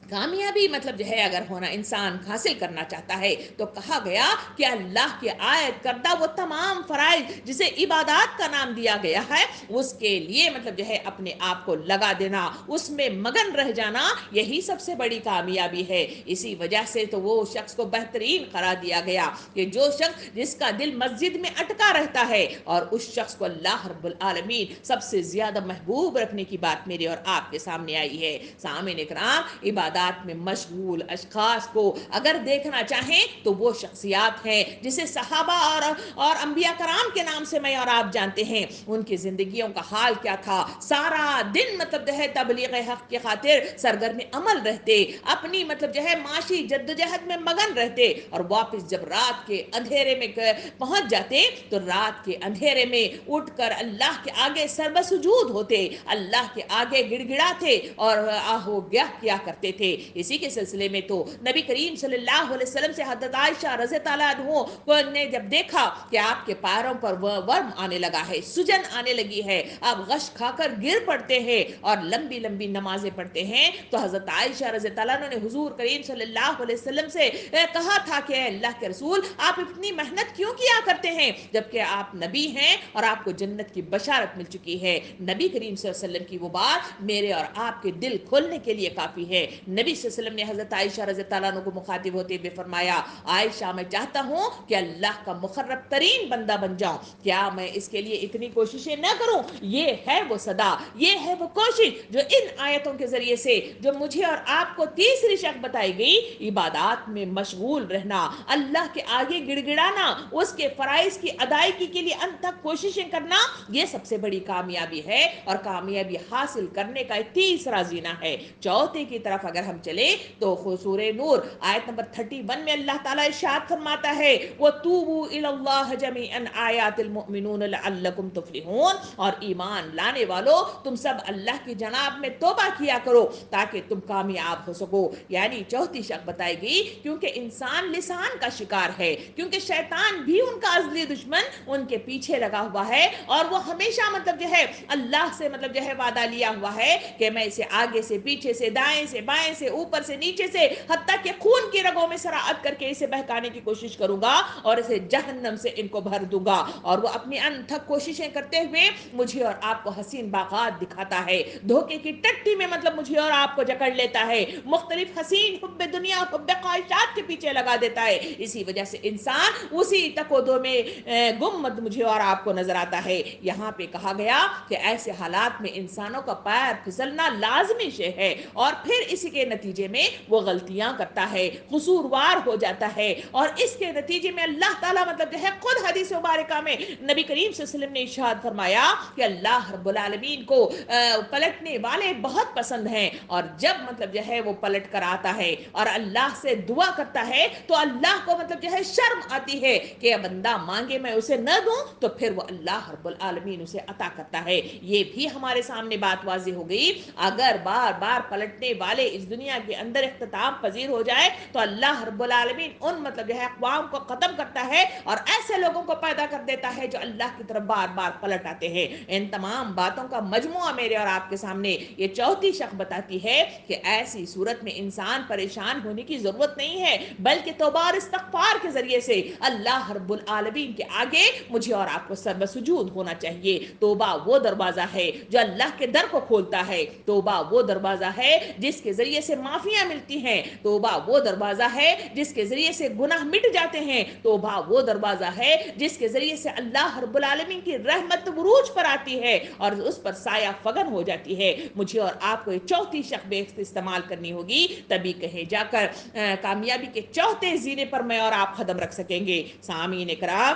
کامیابی مطلب جو ہے اگر ہونا انسان حاصل کرنا چاہتا ہے تو کہا گیا کہ اللہ کی عائد کردہ وہ تمام فرائض جسے عبادات کا نام دیا گیا ہے اس کے لیے مطلب جو ہے اپنے آپ کو لگا دینا، اس میں مگن رہ جانا، یہی سب سے بڑی کامیابی ہے۔ اسی وجہ سے تو وہ شخص کو بہترین قرار دیا گیا کہ جو شخص جس کا دل مسجد میں اٹکا رہتا ہے، اور اس شخص کو اللہ رب العالمین سب سے زیادہ محبوب رکھنے کی بات میرے اور آپ کے سامنے آئی ہے۔ سامعین اکرام، عبادات میں مشغول اشخاص کو اگر دیکھنا چاہیں تو وہ شخصیات ہیں جسے صحابہ اور انبیاء کرام کے نام سے میں اور آپ جانتے ہیں۔ ان کی زندگیوں کا حال کیا تھا؟ سارا دن مطلب جو ہے تبلیغ حق کی خاطر سرگرم عمل رہتے، اپنی مطلب جو ہے معاشی جدوجہد میں مگن رہتے، اور واپس جب رات کے اندھیرے میں پہنچ جاتے تو رات کے اندھیرے میں اٹھ کر اللہ کے آگے سربسجود ہوتے، اللہ کے آگے گڑ گڑاتے اور آہو گیا کیا کرتے تھے۔ اسی کے سلسلے میں تو نبی کریم صلی اللہ علیہ وسلم سے حضرت عائشہ رضی اللہ عنہ نے جب دیکھا کہ آپ کے پیروں پر ورم آنے لگا ہے، سجن آنے لگی ہے، آپ غش کھا کر گر پڑتے ہیں اور لمبی لمبی نمازیں پڑھتے ہیں، تو حضرت عائشہ رضی اللہ عنہ نے حضور کریم صلی اللہ علیہ وسلم سے کہا تھا کہ اے اللہ کے رسول، آپ اتنی محنت کیوں کیا کرتے ہیں جبکہ آپ نبی ہیں اور آپ کو جنت کی بشارت مل چکی ہے؟ نبی کریم صلی اللہ علیہ وسلم کی وہ بات میرے اور آپ کے دل کھولنے کے لیے کافی ہے۔ نبی صلی اللہ علیہ وسلم نے حضرت عائشہ رضی اللہ عنہ کو مخاطب ہوتے ہوئے فرمایا، عائشہ میں چاہتا ہوں کہ اللہ کا مقرب ترین بندہ بن جاؤں، کیا میں اس کے لیے اتنی کوششیں نہ کروں؟ یہ ہے وہ صدا، یہ ہے وہ کوشش جو ان آیتوں کے ذریعے سے جو مجھے اور آپ کو تیسری شک بتائی گئی، عبادات میں مشغول رہنا، اللہ کے آگے گڑ گڑانا، اس کے فرائض کی ادائیگی کے لیے انت تک کوششیں کرنا، یہ سب سے بڑی کامیابی ہے، اور کامیابی حاصل کرنے کا ایک تیسرا زینہ ہے۔ چوتھے کی طرف اگر ہم چلے تو سورہ نور آیت نمبر 31 میں اللہ تعالیٰ ارشاد فرماتا ہے، وَتُوبُوا إِلَى اللَّهِ جَمِيعًا آیَاتِ الْمُؤْمِنُونَ لَعَلَّكُمْ تُفْلِحُونَ، اور ایمان لانے والو تم سب اللہ کی جناب میں توبہ کیا کرو تاکہ تم کامیاب ہو سکو۔ یعنی چوتھی شک بتائی گئی کیونکہ انسان لسان کا شکار ہے، کیونکہ شیطان بھی ان کا ازلی دشمن ان کے پیچھے لگا ہوا ہے، اور وہ ہمیشہ مطلب جو ہے اللہ سے مطلب جو ہے وعدہ لیا ہوا ہے کہ میں اسے آگے سے پیچھے سے دائیں سے بائیں سے اوپر سے نیچے سے حتیٰ کہ خون کی رگوں میں سرایت کر کے اسے بہکانے کی کوشش کروں گا اور اسے جہنم سے ان کو بھر دوں گا. اور وہ اپنی انتھک کوششیں کرتے ہوئے مجھے اور آپ کو حسین باغات دکھاتا ہے, دھوکے کی ٹٹی میں مطلب مجھے اور آپ کو جکڑ لیتا ہے, مختلف حسین حب دنیا حب خواہشات کے پیچھے لگا دیتا ہے. اسی وجہ سے انسان اسی تک و دو میں گم مجھے اور آپ کو نظر آتا ہے. یہاں پہ کہا گیا کہ ایسے حالات میں انسانوں کا پیر پھسلنا لازمی شے ہے, اور پھر اسی کے نتیجے میں وہ غلطیاں کرتا ہے, قصوروار ہو جاتا ہے, اور اس کے نتیجے میں اللہ تعالیٰ مطلب جو ہے خود حدیث مبارکہ میں نبی کریم صلی اللہ علیہ وسلم نے ارشاد فرمایا کہ اللہ رب العالمین کو پلٹنے والے بہت پسند ہیں, اور جب مطلب جو ہے وہ پلٹ کر آتا ہے اور اللہ سے دعا کرتا ہے تو اللہ کو مطلب جو ہے شرم آتی ہے کہ بندہ مانگے میں اسے نہ دوں, تو پھر وہ اللہ رب العالمین اسے عطا کرتا ہے. یہ بھی ہمارے سامنے بات واضح ہو گئی. اگر بار بار پلٹنے والے اس دنیا کے اندر اختتام پذیر ہو جائے تو اللہ رب العالمین ان مطلب جو ہے اقوام کو ختم کرتا ہے اور ایسے لوگوں کو پیدا کر دیتا ہے جو اللہ کی طرف بار بار پلٹ آتے ہیں. ان تمام باتوں کا مجموعہ میرے اور آپ کے سامنے یہ چوتھی شق بتاتی ہے کہ ایسی صورت میں انسان پریشان ہونے کی ضرورت نہیں ہے, بلکہ توبہ اور استغفار کے ذریعے سے اللہ رب العالمین کے آگے مجھے اور آپ کو سر سجود ہونا چاہیے. توبہ وہ دروازہ ہے جو اللہ کے در کو کھولتا ہے, توبہ وہ دروازہ ہے جس کے ذریعے سے معافیاں ملتی ہیں, توبہ وہ دروازہ ہے جس کے ذریعے سے گناہ مٹ جاتے ہیں, توبہ وہ دروازہ ہے جس کے ذریعے سے اللہ رب العالمین کی رحمت عروج پر آتی ہے اور اس پر سایہ فگن ہو جاتی ہے. مجھے اور آپ کو یہ چوتھی شق استعمال کرنی ہوگی, تبھی کہیں جا کر کامیابی کے چوتھے زینے پر میں اور آپ قدم رکھ سکیں گے. سامعین اکرام,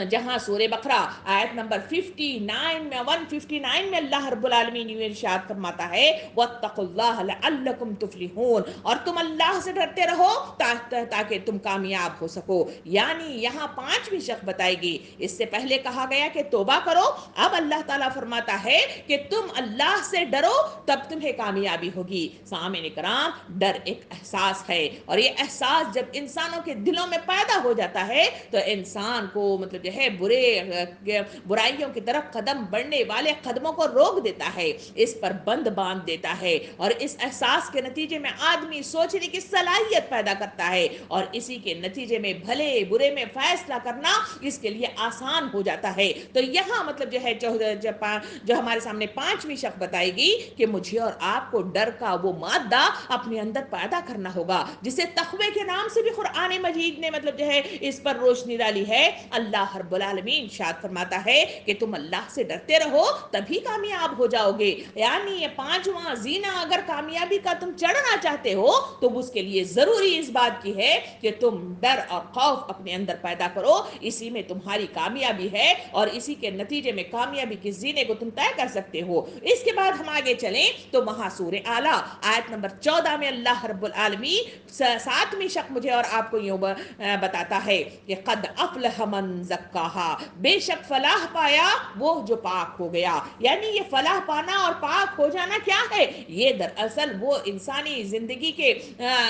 جہاں سورہ بقرہ آیت نمبر 59 میں 159 میں اللہ رب العالمین یہ ارشاد فرماتا ہے وَاتَّقُوا اللَّهَ لَعَلَّكُمْ تُفْلِحُونَ, اور تم اللہ سے ڈرتے رہو تاکہ تم کامیاب ہو سکو. یعنی یہاں پانچویں شق بتائے گی. اس سے پہلے کہا گیا کہ توبہ کرو, اب اللہ تعالیٰ فرماتا ہے کہ تم اللہ سے ڈرو تب تمہیں کامیابی ہوگی. سامعین کرام, ڈر ایک احساس ہے, اور یہ احساس جب انسانوں کے دلوں میں پیدا ہو جاتا ہے تو انسان کو مطلب جو ہے برائیوں کی طرف قدم بڑھنے والے قدموں کو روک دیتا ہے, اس پر بند باندھ دیتا ہے, اور اس احساس کے نتیجے میں آدمی سوچنے کی صلاحیت پیدا کرتا ہے, اور اسی کے نتیجے میں بھلے برے میں فیصلہ کرنا اس کے لیے آسان ہو جاتا ہے. تو یہاں مطلب جو ہے جو ہمارے سامنے پانچویں شق بتائے گی کہ مجھے اور آپ کو ڈر کا وہ مادہ اپنے اندر پیدا کرنا ہوگا جسے تقوی کے نام سے بھی قرآن مجید نے مطلب جو ہے اس پر روشنی ڈالی ہے. اللہ رب العالمین ارشاد فرماتا ہے کہ تم اللہ سے ڈرتے رہو تبھی کامیاب ہو جاؤ گے. یعنی یہ پانچواں زینہ اگر کامیابی کا تم چڑھنا چاہتے ہو تو اس کے لیے ضروری اس بات کی ہے کہ تم ڈر اور خوف اپنے اندر پیدا کرو, اسی میں تمہاری کامیابی ہے اور اسی کے نتیجے میں کامیابی کے زینے کو تم طے کر سکتے ہو. اس کے بعد ہم آگے چلیں تو وہاں سورہ اعلیٰ آیت نمبر 14 میں اللہ رب العالمین ساتویں شق مجھے اور آپ کو یوں بتاتا ہے کہ قد افلح من زکاہا, بے شک فلاح پایا وہ جو پاک ہو گیا. یعنی یہ فلاح پانا اور پاک ہو جانا کیا ہے؟ یہ دراصل وہ انسانی زندگی کے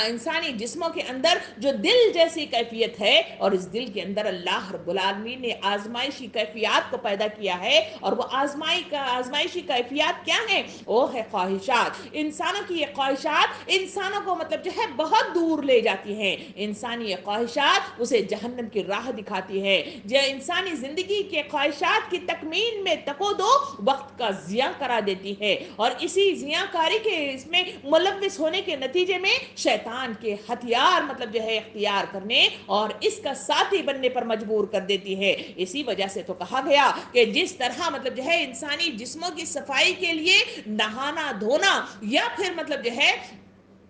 انسانی جسموں کے اندر جو دل جیسی کیفیت ہے, اور اس دل کے اندر اللہ رب العالمین نے آزمائشی کیفیات کو پیدا کیا ہے, اور وہ آزمائشی کیفیات کیا ہیں؟ وہ ہے خواہشات. انسانوں کی یہ خواہشات انسانوں کو مطلب جو ہے بہت دور لے جاتی ہیں. انسانی یہ خواہشات اسے جہنم کی راہ دکھاتی ہے. جو انسانی زندگی کے خواہشات کی تکمیل میں تکو دو وقت کا ضیاع کرا دیتی ہے, اور اسی ضیاع کاری کے اس میں ملوث ہونے کے نتیجے میں شیطان کے ہتھیار مطلب جو ہے اختیار کرنے اور اس کا ساتھی بننے پر مجبور کر دیتی ہے. اسی وجہ سے تو کہا گیا کہ جس طرح مطلب جو ہے انسانی جسموں کی صفائی کے لیے نہانا دھونا یا پھر مطلب جو ہے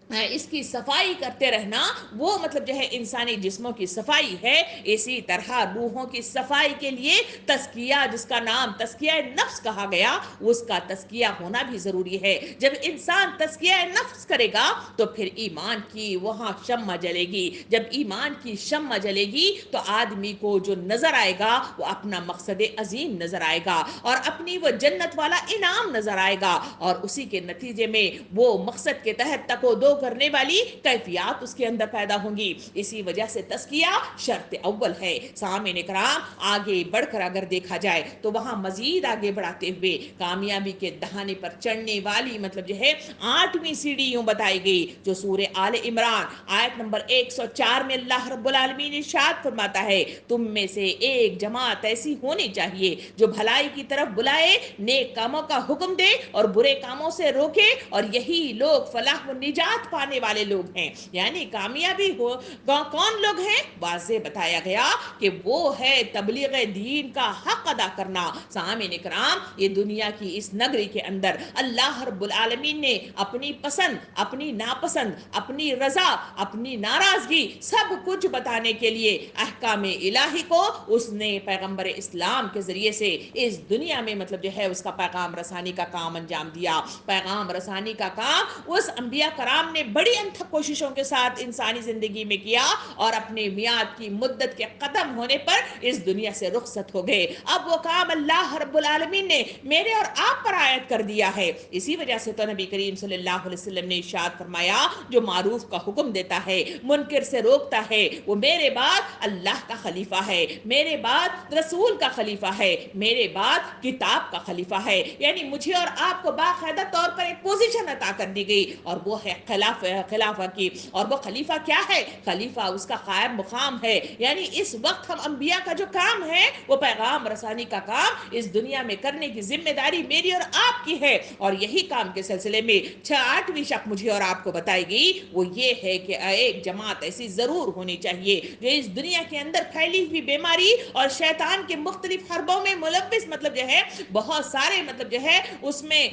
اس کی صفائی کرتے رہنا وہ مطلب جو ہے انسانی جسموں کی صفائی ہے, اسی طرح روحوں کی صفائی کے لیے تزکیہ, جس کا نام تزکیہ نفس کہا گیا, اس کا تزکیہ ہونا بھی ضروری ہے. جب انسان تزکیہ نفس کرے گا تو پھر ایمان کی وہاں شمع جلے گی. جب ایمان کی شمع جلے گی تو آدمی کو جو نظر آئے گا وہ اپنا مقصد عظیم نظر آئے گا اور اپنی وہ جنت والا انعام نظر آئے گا, اور اسی کے نتیجے میں وہ مقصد کے تحت تک و دو کرنے والی کیفیات اس کے اندر پیدا ہوں گی. اسی وجہ سے تزکیہ شرط اول ہے. سامعین کرام آگے بڑھ کر اگر دیکھا جائے تو وہاں مزید آگے بڑھاتے ہوئے کامیابی کے دہانے پر چڑھنے والی مطلب جو ہے 8ویں سیڑھی یوں بتائی گئی جو سورہ آل عمران آیت نمبر 104 میں اللہ رب العالمین ارشاد فرماتا ہے تم میں سے ایک جماعت ایسی ہونی چاہیے جو بھلائی کی طرف بلائے, نیک کاموں کا حکم دے اور برے کاموں سے روکے, اور یہی لوگ فلاح و نجات پانے والے لوگ ہیں. یعنی کامیابی ہو کون لوگ ہیں؟ واضح بتایا گیا کہ وہ ہے تبلیغ دین کا حق ادا کرنا. سامعین اکرام یہ دنیا کی اس نگری کے اندر اللہ رب العالمین نے اپنی پسند, اپنی ناپسند, اپنی رضا, اپنی ناراضگی سب کچھ بتانے کے لیے احکام الہی کو اس نے پیغمبر اسلام کے ذریعے سے اس دنیا میں مطلب جو ہے اس کا پیغام رسانی کا کام انجام دیا. پیغام رسانی کا کام اس انبیاء کرام نے بڑی انتھک کوششوں کے ساتھ انسانی زندگی میں کیا اور اپنے میعاد کی مدت کے ختم ہونے پر اس دنیا سے رخصت ہو گئے. اب وہ کام اللہ رب العالمین نے میرے اور آپ پر عائد کر دیا ہے. اسی وجہ سے تو نبی کریم صلی اللہ علیہ وسلم نے ارشاد فرمایا جو معروف کا حکم دیتا ہے, منکر سے روکتا ہے, وہ میرے بعد اللہ کا خلیفہ ہے, میرے بعد رسول کا خلیفہ ہے, میرے بعد کتاب کا خلیفہ ہے. یعنی مجھے اور آپ کو باقاعدہ طور پر ایک پوزیشن عطا کر دی گئی اور وہ ہے خلافہ کی. اور وہ خلیفہ کیا ہے؟ خلیفہ اس کا قائم مقام ہے. یعنی اس وقت ہم انبیاء کا جو کام ہے وہ پیغام رسانی کا کام اس دنیا میں کرنے کی ذمہ داری میری اور آپ کی ہے. اور یہی کام کے سلسلے میں 8ویں شق مجھے اور آپ کو بتائی گئی وہ یہ ہے کہ ایک جماعت ایسی ضرور ہونی چاہیے جو اس دنیا کے اندر پھیلی ہوئی بیماری اور شیطان کے مختلف حربوں میں ملوث مطلب جو ہے بہت سارے مطلب جو ہے اس میں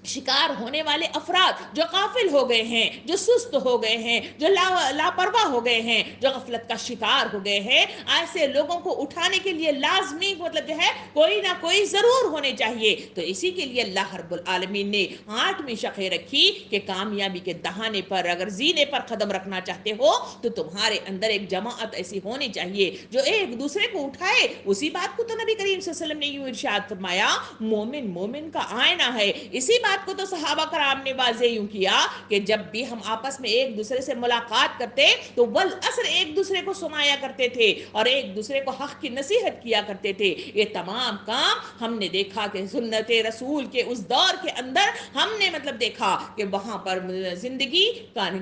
شکار ہونے والے افراد جو غافل ہو گئے ہیں, جو سست ہو گئے ہیں, جو لاپرواہ ہو گئے ہیں, جو غفلت کا شکار ہو گئے ہیں, ایسے لوگوں کو اٹھانے کے لیے لازمی مطلب جو ہے کوئی نہ کوئی ضرور ہونے چاہیے. تو اسی کے لیے اللہ رب العالمین نے 8ویں شق رکھی کہ کامیابی کے دہانے پر اگر زینے پر قدم رکھنا چاہتے ہو تو تمہارے اندر ایک جماعت ایسی ہونی چاہیے جو ایک دوسرے کو اٹھائے. اسی بات کو تو نبی کریم صلی اللہ علیہ وسلم نے یوں ارشاد فرمایا مومن مومن کا آئینہ ہے. اسی بات کو تو صحابہ کرام نے واضح یوں کیا کہ جب بھی ہم آپس میں ایک دوسرے سے ملاقات کرتے تو والعصر ایک دوسرے کو سنایا کرتے تھے اور ایک دوسرے کو حق کی نصیحت کیا کرتے تھے. یہ تمام کام ہم نے دیکھا کہ سنت رسول کے اس دور کے اندر ہم نے مطلب دیکھا کہ وہاں پر زندگی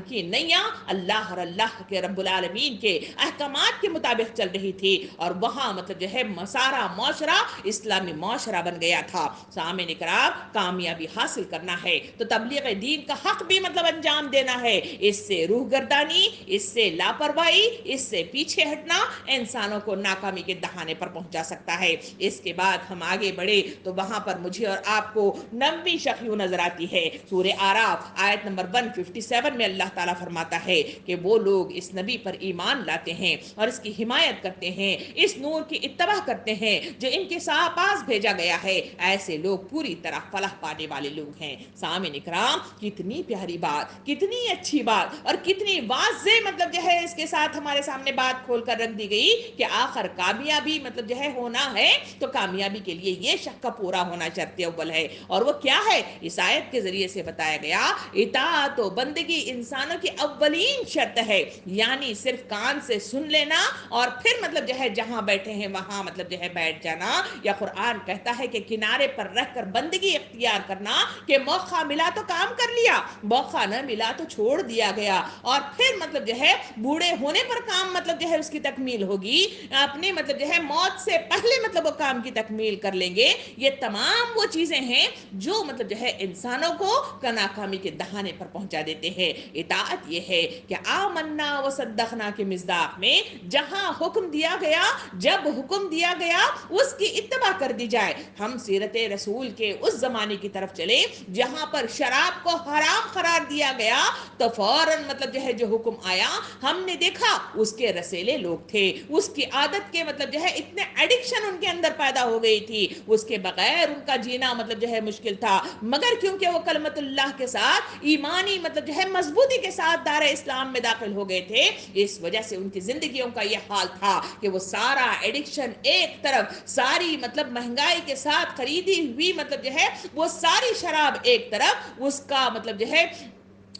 کی نیا اللہ اور اللہ کے رب العالمین کے احکامات کے مطابق چل رہی تھی اور وہاں مطلب جو ہے سارا معاشرہ اسلامی معاشرہ بن گیا تھا. سامعین کرام کامیابی حاصل کرنا ہے تو تبلیغ دین کا حق بھی مطلب انجام دینا ہے. اس سے روح گردانی, اس سے لاپرواہی, اس سے پیچھے ہٹنا انسانوں کو ناکامی کے دہانے پر پہنچا سکتا ہے. اس کے بعد ہم آگے بڑھے تو وہاں پر مجھے اور آپ کو 9ویں شق یوں نظر آتی ہے. سورہ اعراف آیت نمبر 157 میں اللہ تعالیٰ فرماتا ہے کہ وہ لوگ اس نبی پر ایمان لاتے ہیں اور اس کی حمایت کرتے ہیں, اس نور کی اتباع کرتے ہیں جو ان کے پاس بھیجا گیا ہے, ایسے لوگ پوری طرح فلاح پانے والے لوگ ہیں. سامعین اکرام کتنی پیاری بات, کتنی اچھی بات اور کتنی واضح مطلب جو ہے اس کے ساتھ ہمارے سامنے بات کھول کر رکھ دی گئی کہ آخر کامیابی مطلب جو ہے ہونا ہے تو کامیابی کے لیے یہ شق کا پورا ہونا شرط اول ہے. اور وہ کیا ہے؟ اس آیت کے ذریعے سے بتایا گیا اطاعت و بندگی انسانوں کی اولین شرط ہے. یعنی صرف کان سے سن لینا اور پھر مطلب جو ہے جہاں بیٹھے ہیں وہاں مطلب جو ہے بیٹھ جانا, یا قرآن کہتا ہے کہ کنارے پر رہ کر بندگی اختیار کرنا کہ موقع ملا تو کام کر لیا, موقع نہ ملا تو چھوڑ دیا گیا, اور پھر مطلب جو ہے بوڑھے ہونے پر کام مطلب جو ہے اس کی تکمیل ہوگی, اپنے مطلب جو ہے موت سے پہلے مطلب وہ کام کی تکمیل کر لیں گے. یہ تمام وہ چیزیں ہیں جو مطلب جو ہے انسانوں کو ناکامی کے دہانے پر پہنچا دیتے ہیں. اطاعت یہ ہے کہ آمنا و صدقنا کے مصداق میں جہاں حکم دیا گیا, جب حکم دیا گیا اس کی اتباع کر دی جائے. ہم سیرت رسول کے اس زمانے کی طرف چلے جہاں پر شراب کو حرام قرار دیا گیا تو فوراً مطلب جو ہے جو حکم آیا ہم نے دیکھا اس کے رسیلے لوگ تھے, اس کی عادت کے مطلب جو ہے اتنے ایڈکشن ان کے اندر پیدا ہو گئی تھی, اس کے بغیر ان کا جینا مطلب جو ہے مشکل تھا. مگر کیونکہ وہ کلمت اللہ کے ساتھ ایمانی مطلب جو ہے مضبوطی کے ساتھ دار اسلام میں داخل ہو گئے تھے, اس وجہ سے ان کی زندگیوں کا یہ حال تھا کہ وہ سارا ایڈکشن ایک طرف, ساری مطلب مہنگائی کے ساتھ خریدی ہوئی مطلب جو ہے وہ ساری شراب ایک طرف, اس کا مطلب جو ہے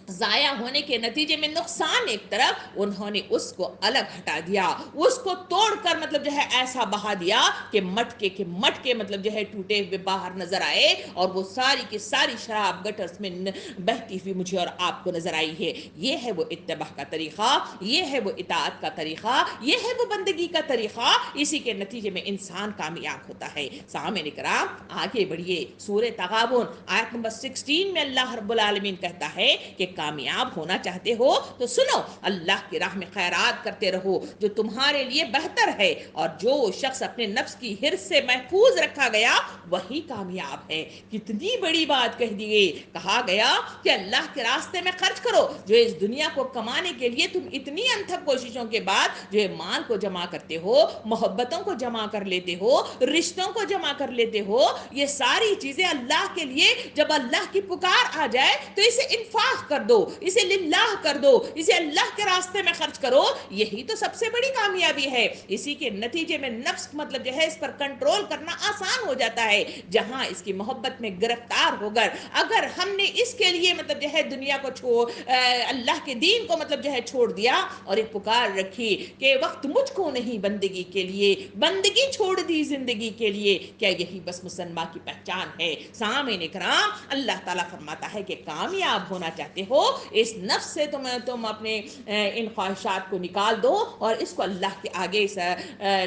ضائع ہونے کے نتیجے میں نقصان ایک طرف، انہوں نے اس کو الگ ہٹا دیا، اس کو توڑ کر مطلب جو ہے ایسا بہا دیا کہ مٹکے کے مٹکے مطلب جو ہے ٹوٹے ہوئے باہر نظر آئے، اور وہ ساری کی ساری شراب گٹرز میں بہتی ہوئی مجھے اور آپ کو نظر آئی ہے۔ یہ ہے وہ اتباع کا طریقہ، یہ ہے وہ اطاعت کا طریقہ، یہ ہے وہ بندگی کا طریقہ، اسی کے نتیجے میں انسان کامیاب ہوتا ہے۔ سامعین کرام آگے بڑھیے، سورہ تغابن آیت نمبر 16 میں اللہ رب العالمین کہتا ہے کہ کامیاب ہونا چاہتے ہو تو سنو، اللہ کی راہ میں خیرات کرتے رہو جو تمہارے لیے بہتر ہے، اور جو شخص اپنے نفس کی حرص سے محفوظ رکھا گیا وہی کامیاب ہے۔ کتنی بڑی بات کہہ دی گئی، کہا گیا کہ اللہ کے راستے میں خرچ کرو، جو اس دنیا کو کمانے کے لیے تم اتنی انتھک کوششوں کے بعد جو مال کو جمع کرتے ہو، محبتوں کو جمع کر لیتے ہو، رشتوں کو جمع کر لیتے ہو، یہ ساری چیزیں اللہ کے لیے جب اللہ کی پکار آ جائے تو اسے انفاق کر دو، اسے للہ کر دو، اسے اللہ کے راستے میں خرچ کرو، یہی تو سب سے بڑی کامیابی ہے۔ اسی کے نتیجے میں نفس مطلب جو ہے اس پر کنٹرول کرنا آسان ہو جاتا ہے، جہاں اس کی محبت میں گرفتار ہو کر اگر ہم نے اس کے لیے مطلب جو ہے دنیا کو اللہ کے دین کو مطلب جو ہے چھوڑ دیا اور ایک پکار رکھی کہ وقت مجھ کو نہیں بندگی کے لیے، بندگی چھوڑ دی زندگی کے لیے، کیا یہی بس مسلمان کی پہچان ہے؟ سامعین کرام اللہ تعالیٰ فرماتا ہے کہ کامیاب ہونا چاہتے ہو، اس نفس سے تم اپنے ان خواہشات کو نکال دو اور اس کو اللہ کے آگے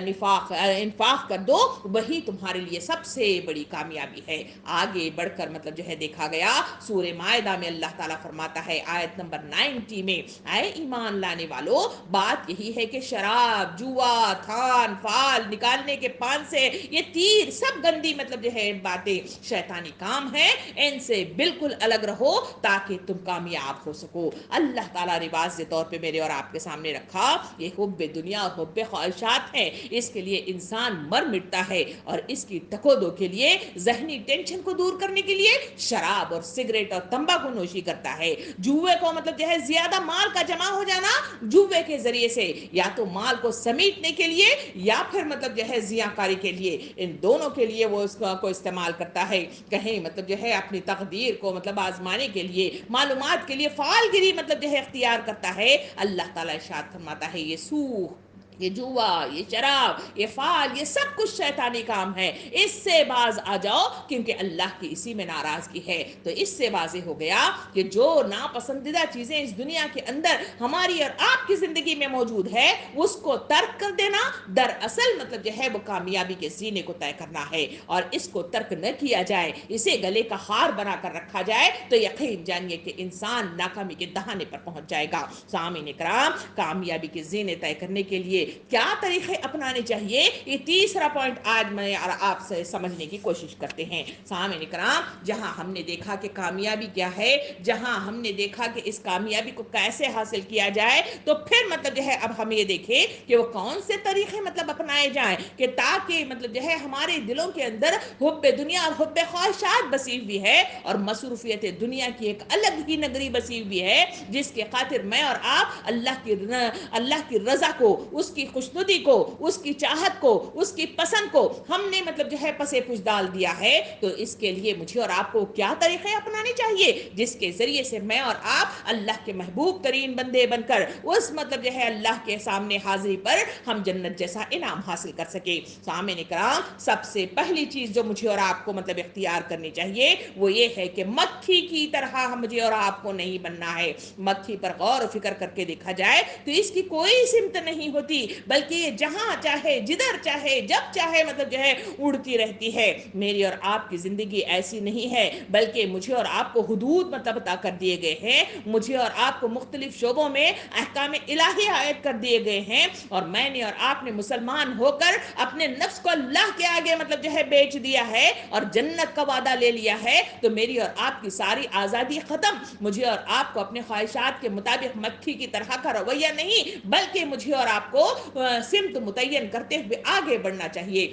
انفاق کر دو، وہی تمہارے لیے سب سے بڑی کامیابی ہے۔ آگے بڑھ کر مطلب جو ہے دیکھا گیا سورہ مائدہ میں اللہ تعالیٰ فرماتا ہے آیت نمبر 90 میں، اے ایمان لانے والو، بات یہی ہے کہ شراب، جوا، تھان، فال نکالنے کے پان سے، یہ تیر سب گندی مطلب جو ہے باتیں شیطانی کام ہے، ان سے بالکل الگ رہو تاکہ تم کامیاب ہو سکو۔ اللہ تعالیٰ نے واضح طور پہ میرے اور آپ کے سامنے رکھا یہ حب دنیا اور حب خواہشات ہیں، اس کے لیے انسان مر مٹتا ہے، اور اس کی ٹکودو کے لیے ذہنی ٹینشن کو دور کرنے کے لیے شراب اور سگریٹ اور تمباکو نوشی کرتا ہے۔ جوئے کو مطلب جو ہے زیادہ مال کا جمع ہو جانا جوئے کے ذریعے سے، یا تو مال کو سمیٹنے کے لیے یا پھر مطلب جو ہے زیاں کاری کے لیے، ان دونوں کے لیے وہ اس کو استعمال کرتا ہے، کہیں مطلب جو ہے اپنی تقدیر کو مطلب آزمانے کے لیے، معلومات کے لیے فعال گیری مطلب جو ہے اختیار کرتا ہے۔ اللہ تعالیٰ ارشاد فرماتا ہے یہ سوخ، یہ جوا، یہ شراب، یہ فال، یہ سب کچھ شیطانی کام ہے، اس سے باز آ جاؤ کیونکہ اللہ کی اسی میں ناراضگی ہے۔ تو اس سے واضح ہو گیا کہ جو ناپسندیدہ چیزیں اس دنیا کے اندر ہماری اور آپ کی زندگی میں موجود ہے اس کو ترک کر دینا دراصل مطلب جو ہے وہ کامیابی کے زینے کو طے کرنا ہے، اور اس کو ترک نہ کیا جائے، اسے گلے کا ہار بنا کر رکھا جائے تو یقین جانیے کہ انسان ناکامی کے دہانے پر پہنچ جائے گا۔ سامعین کرام کامیابی کے زینے طے کرنے کے لیے کیا طریقے اپنانے چاہیے، یہ تیسرا پوائنٹ آج میں اور آپ سے سمجھنے کی کوشش کرتے ہیں۔ سامعین کرام جہاں ہم نے دیکھا کہ کامیابی کیا ہے، جہاں ہم نے دیکھا کہ اس کامیابی کو کیسے حاصل کیا جائے، تو پھر مطلب جو ہے اب ہم یہ دیکھیں کہ وہ کون سے طریقے مطلب اپنائے جائیں کہ تاکہ مطلب جو ہے ہمارے دلوں کے اندر حب دنیا اور حب خواہشات بسی ہوئی ہے، اور مصروفیت دنیا کی ایک الگ ہی نگری بسی ہوئی ہے جس کے خاطر میں اور آپ اللہ کی رضا کو، اس کی خوشنودی کو، اس کی چاہت کو، اس کی پسند کو ہم نے مطلب جو ہے پسے پوچھ ڈال دیا ہے۔ تو اس کے لیے مجھے اور آپ کو کیا طریقے اپنانے چاہیے جس کے ذریعے سے میں اور آپ اللہ کے محبوب ترین بندے بن کر اس مطلب جو ہے اللہ کے سامنے حاضری پر ہم جنت جیسا انعام حاصل کر سکے۔ سامعین کرام سب سے پہلی چیز جو مجھے اور آپ کو مطلب اختیار کرنی چاہیے وہ یہ ہے کہ مکھی کی طرح مجھے اور آپ کو نہیں بننا ہے۔ مکھی پر غور و فکر کر کے دیکھا جائے تو اس کی کوئی سمت نہیں ہوتی، بلکہ یہ جہاں چاہے، جدھر چاہے، جب چاہے مطلب جو ہے اڑتی رہتی ہے۔ میری اور آپ کی زندگی ایسی نہیں ہے، بلکہ مجھے اور آپ کو حدود مطلب عطا کر دیے گئے ہیں، مجھے اور آپ کو مختلف شعبوں میں احکام الہی عائد کر دیے گئے ہیں، اور میں نے اور آپ نے مسلمان ہو کر اپنے نفس کو اللہ کے آگے مطلب جو ہے بیچ دیا ہے اور جنت کا وعدہ لے لیا ہے، تو میری اور آپ کی ساری آزادی ختم۔ مجھے اور آپ کو اپنے خواہشات کے مطابق مکھی کی طرح کا رویہ نہیں، بلکہ مجھے اور آپ کو سمت متعین کرتے ہوئے آگے بڑھنا چاہیے۔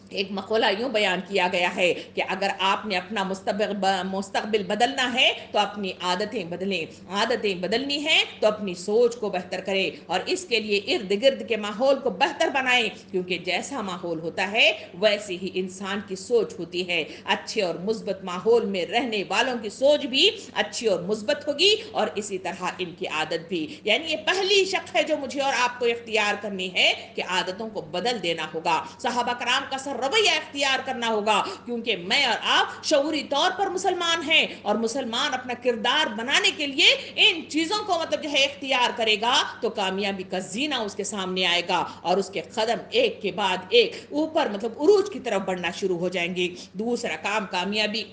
ایک مقولہ یوں بیان کیا گیا ہے کہ اگر آپ نے اپنا مستقبل بدلنا ہے تو اپنی عادتیں بدلیں، عادتیں بدلنی ہیں تو اپنی سوچ کو بہتر کریں، اور اس کے لیے ارد گرد کے ماحول کو بہتر بنائیں، کیونکہ جیسا ماحول ہوتا ہے ویسی ہی انسان کی سوچ ہوتی ہے۔ اچھے اور مثبت ماحول میں رہنے والوں کی سوچ بھی اچھی اور مثبت ہوگی، اور اسی طرح ان کی عادت بھی۔ یعنی یہ پہلی شق ہے جو مجھے اور آپ کو اختیار کرنی ہے کہ عادتوں کو بدل دینا ہوگا، صحابہ کرام کا رویہ اختیار کرنا ہوگا، کیونکہ میں اور آپ شعوری طور پر مسلمان ہیں، اور مسلمان اپنا کردار بنانے کے لیے ان چیزوں کو جو ہے اختیار کرے گا تو کامیابی کا زینہ اس کے سامنے آئے گا، اور اس کے قدم ایک کے بعد ایک اوپر عروج کی طرف بڑھنا شروع ہو جائیں گے۔ دوسرا کام، کامیابی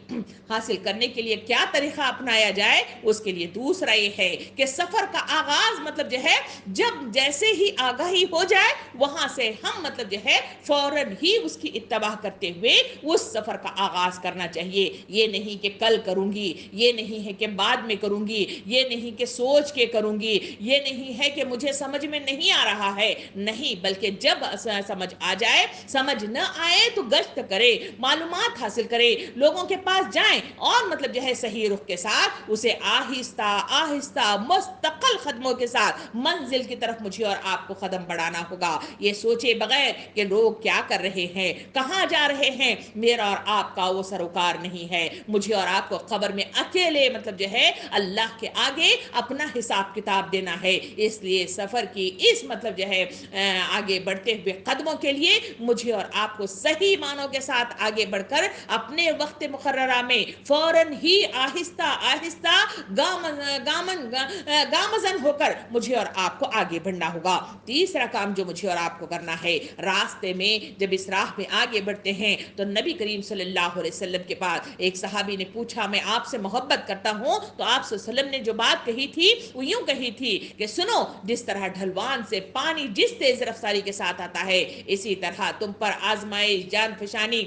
حاصل کرنے کے لیے کیا طریقہ اپنایا جائے، اس کے لیے دوسرا یہ ہے کہ سفر کا آغاز جو ہے جب جیسے ہی آگاہی ہو جائے وہاں سے ہم جو ہے فوراً ہی اس کی اتباع کرتے ہوئے اس سفر کا آغاز کرنا چاہیے۔ یہ نہیں کہ کل کروں گی، یہ نہیں ہے کہ بعد میں کروں گی، یہ نہیں کہ سوچ کے کروں گی، یہ نہیں ہے کہ مجھے سمجھ میں نہیں آ رہا ہے، نہیں، بلکہ جب سمجھ آ جائے، سمجھ نہ آئے تو گشت کرے، معلومات حاصل کرے، لوگوں کے پاس جائیں، اور جو ہے صحیح رخ کے ساتھ اسے آہستہ آہستہ مستقل قدموں کے ساتھ منزل کی طرف مجھے اور آپ کو قدم بڑھانا ہوگا۔ یہ سوچے بغیر کہ لوگ کیا کر رہے ہیں، کہاں جا رہے ہیں، میرا اور آپ کا وہ سروکار نہیں ہے۔ مجھے اور آپ کو قبر میں اکیلے جو ہے اللہ کے آگے اپنا حساب کتاب دینا ہے۔ اس لیے سفر کی اس جو ہے آگے بڑھتے ہوئے قدموں کے لیے مجھے اور آپ کو صحیح معنوں کے ساتھ آگے بڑھ کر اپنے وقت مقررہ میں فوراً ہی آہستہ آہستہ گامزن ہو کر مجھے اور آپ کو آگے بڑھنا ہوگا۔ تیسرا کام جو مجھے اور آپ کو کرنا ہے، راستے میں جب اس راہ میں آگے بڑھتے ہیں تو نبی کریم صلی اللہ علیہ وسلم کے پاس ایک صحابی نے پوچھا، میں آپ سے محبت کرتا ہوں، تو آپ صلی اللہ علیہ وسلم نے جو بات کہی تھی وہ یوں کہی تھی کہ سنو، جس طرح ڈھلوان سے پانی جس تیز رفتاری کے ساتھ آتا ہے، اسی طرح تم پر آزمائش، جان فشانی،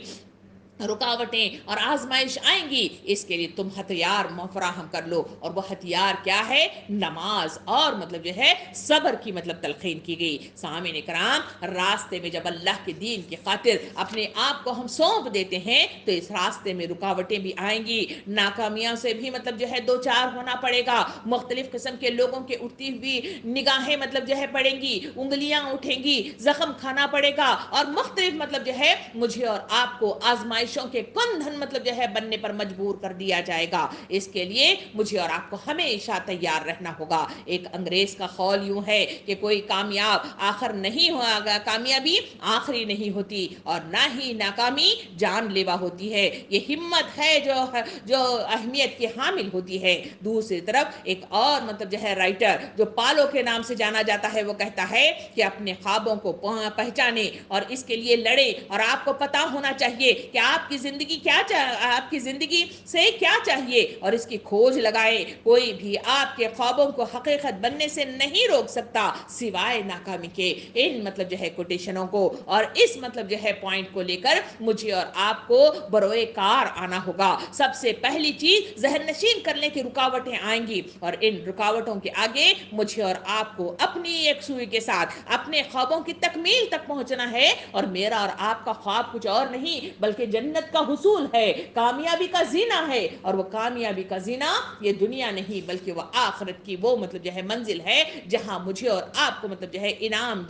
رکاوٹیں اور آزمائش آئیں گی، اس کے لیے تم ہتھیار فراہم کر لو، اور وہ ہتھیار کیا ہے؟ نماز، اور جو ہے صبر کی تلقین کی گئی۔ سامعین کرام، راستے میں جب اللہ کے دین کی خاطر اپنے آپ کو ہم سونپ دیتے ہیں تو اس راستے میں رکاوٹیں بھی آئیں گی، ناکامیوں سے بھی جو ہے دو چار ہونا پڑے گا، مختلف قسم کے لوگوں کے اٹھتی ہوئی نگاہیں جو ہے پڑیں گی، انگلیاں اٹھیں گی، زخم کھانا پڑے گا، اور مختلف جو ہے مجھے اور آپ کو آزمائشوں کے کندھن جو ہے بننے پر مجبور کر دیا جائے گا۔ اس کے لیے مجھے اور آپ کو ہمیشہ تیار رہنا ہوگا۔ ایک انگریز کا قول یوں ہے کہ کوئی کامیاب آخر نہیں ہوگا، کامیابی آخری نہیں ہوتی، اور نہ ہی ناکامی جان لیوا ہوتی ہے۔ یہ ہمت ہے جو اہمیت کی حامل ہوتی ہے۔ دوسری طرف ایک اور جو ہے رائٹر جو پالو کے نام سے جانا جاتا ہے، وہ کہتا ہے کہ اپنے خوابوں کو پہچانے اور اس کے لیے لڑے، اور آپ کو پتا ہونا چاہیے کہ آپ کی زندگی سے کیا چاہیے، اور اس کی کھوج لگائے۔ کوئی بھی آپ کے خوابوں کو حقیقت بننے سے نہیں روک سکتا سوائے ناکامی کے۔ ان جو ہے کوٹیشنوں کو اور اس جو ہے پوائنٹ کو لے کر مجھے اور آپ کو بروئے کار آنا ہوگا۔ سب سے پہلی چیز، ذہن نشین کرنے کی رکاوٹیں آئیں گی، اور ان رکاوٹوں کے آگے مجھے اور آپ کو اپنی ایک سوئی کے ساتھ اپنے خوابوں کی تکمیل تک پہنچنا ہے، اور میرا اور آپ کا خواب کچھ اور نہیں بلکہ جنت کا حصول ہے، کامیابی کا زینہ ہے، اور وہ کامیابی کا زینہ یہ دنیا نہیں بلکہ وہ آخرت کی وہ جو ہے منزل ہے جہاں مجھے اور آپ کو جو ہے انعام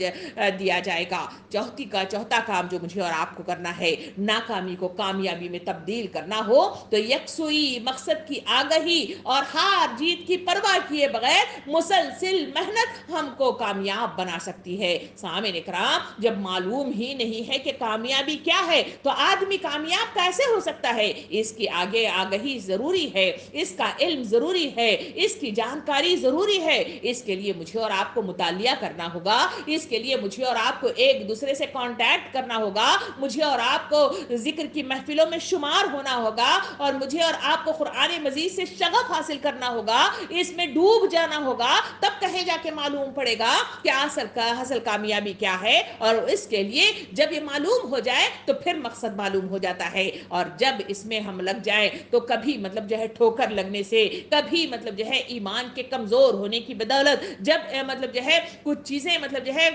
دیا جائے گا۔ چوتھا کام جو مجھے اور آپ کو کرنا ہے، ناکامی کو کامیابی میں تبدیل کرنا ہو تو یکسوئی مقصد کی آگہی اور ہار جیت کی پرواہ کیے بغیر مسلسل محنت ہم کو کامیاب بنا سکتی ہے۔ سامعین کرام، جب معلوم ہی نہیں ہے کہ کامیابی کیا ہے تو آدمی کامیاب کیسے ہو سکتا ہے؟ اس کی آگے آگہی ضروری ہے، اس کا علم ضروری ہے، اس کی جانکاری ضروری ہے۔ اس کے لیے مجھے اور آپ کو مطالعہ کرنا ہوگا، اس کے لیے مجھے اور آپ کو ایک دوسرے سے کانٹیکٹ کرنا ہوگا، مجھے اور آپ کو ذکر کی محفلوں میں شمار ہونا ہوگا، اور مجھے اور آپ کو قرآن مجید سے شغف حاصل کرنا ہوگا، اس میں ڈوب جانا ہوگا، تب کہیں جا کے معلوم پڑے گا کہ اصل کامیابی کیا ہے۔ اور اس کے لیے جب یہ معلوم ہو جائے تو پھر مقصد معلوم ہو جاتا جاتا ہے، اور جب اس میں ہم لگ جائیں تو کبھی مطلب جو ہے ٹھوکر لگنے سے، کبھی مطلب جو ہے ایمان کے کمزور ہونے کی بدولت جب مطلب جو ہے کچھ چیزیں مطلب جو ہے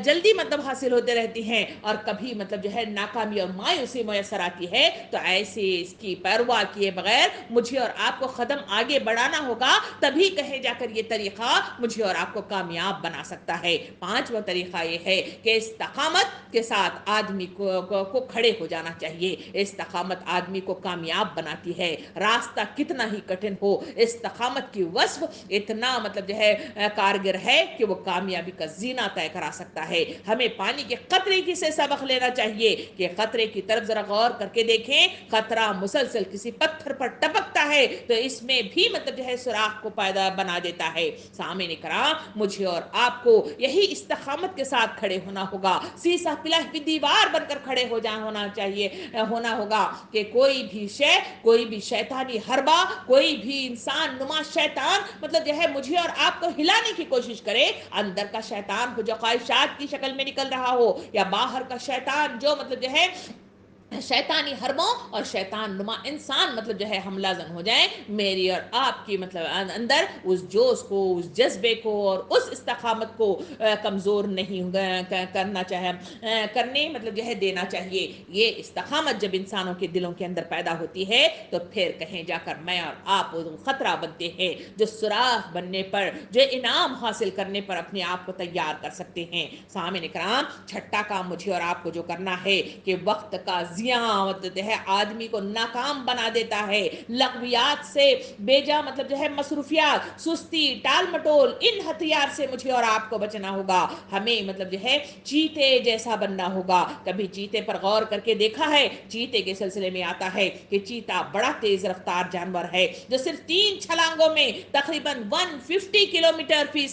جلدی مطلب حاصل ہوتے رہتی ہیں، اور کبھی مطلب جو ہے ناکامی اور مایوسی میسر آتی ہے، تو ایسے اس کی پرواہ کیے بغیر مجھے اور آپ کو قدم آگے بڑھانا ہوگا، تبھی کہے جا کر یہ طریقہ مجھے اور آپ کو کامیاب بنا سکتا ہے۔ پانچواں طریقہ یہ ہے کہ استقامت کے ساتھ آدمی کو کھڑے ہو جانا چاہیے۔ استقامت آدمی کو کامیاب بناتی ہے، راستہ کتنا ہی کٹھن ہو، استقامت کی وصف اتنا مطلب جو ہے کارگر ہے کہ وہ کامیابی کا زینہ طے کرا سکتا ہے۔ ہمیں پانی کے قطرے کی سے سبق لینا چاہیے کہ قطرے کی طرف ذرا غور کر کے دیکھیں، قطرہ مسلسل کسی پتھر پر ٹپکتا ہے تو اس میں بھی مطلب جو ہے سوراخ کو پیدا بنا دیتا ہے۔ سامعین کرام، مجھے اور آپ کو یہی استقامت کے ساتھ کھڑے ہونا ہوگا، سیسہ پلہ کی دیوار بن کر کھڑے ہونا چاہیے، ہونا ہوگا کہ کوئی بھی شے، کوئی بھی شیطانی حربہ، کوئی بھی انسان نما شیطان مطلب جو ہے مجھے اور آپ کو ہلانے کی کوشش کرے، اندر کا شیطان کو جو خواہشات کی شکل میں نکل رہا ہو، یا باہر کا شیطان جو مطلب جو ہے شیطانی حربوں اور شیطان نما انسان مطلب جو ہے حملہ زن ہو جائیں، میری اور آپ کی مطلب اندر اس جوش کو، اس جذبے کو اور اس استقامت کو کمزور نہیں کرنے مطلب جو ہے دینا چاہیے۔ یہ استقامت جب انسانوں کے دلوں کے اندر پیدا ہوتی ہے تو پھر کہیں جا کر میں اور آپ وہ خطرہ بنتے ہیں جو سوراخ بننے پر، جو انعام حاصل کرنے پر اپنے آپ کو تیار کر سکتے ہیں۔ سامعین کرام، چھٹا کام مجھے اور آپ کو جو کرنا ہے کہ وقت کا ضیاع مطلب جو ہے آدمی کو ناکام بنا دیتا ہے، لغویات سے، بیجا مطلب جو ہے مصروفیات، سستی، ٹال مٹول، ان ہتھیار سے مجھے اور آپ کو بچنا ہوگا۔ ہمیں مطلب جو ہے چیتے جیسا بننا ہوگا۔ کبھی چیتے پر غور کر کے دیکھا ہے؟ چیتے کے سلسلے میں آتا ہے کہ چیتا بڑا تیز رفتار جانور ہے جو صرف 3 چھلانگوں میں تقریباً 150 کلومیٹر فی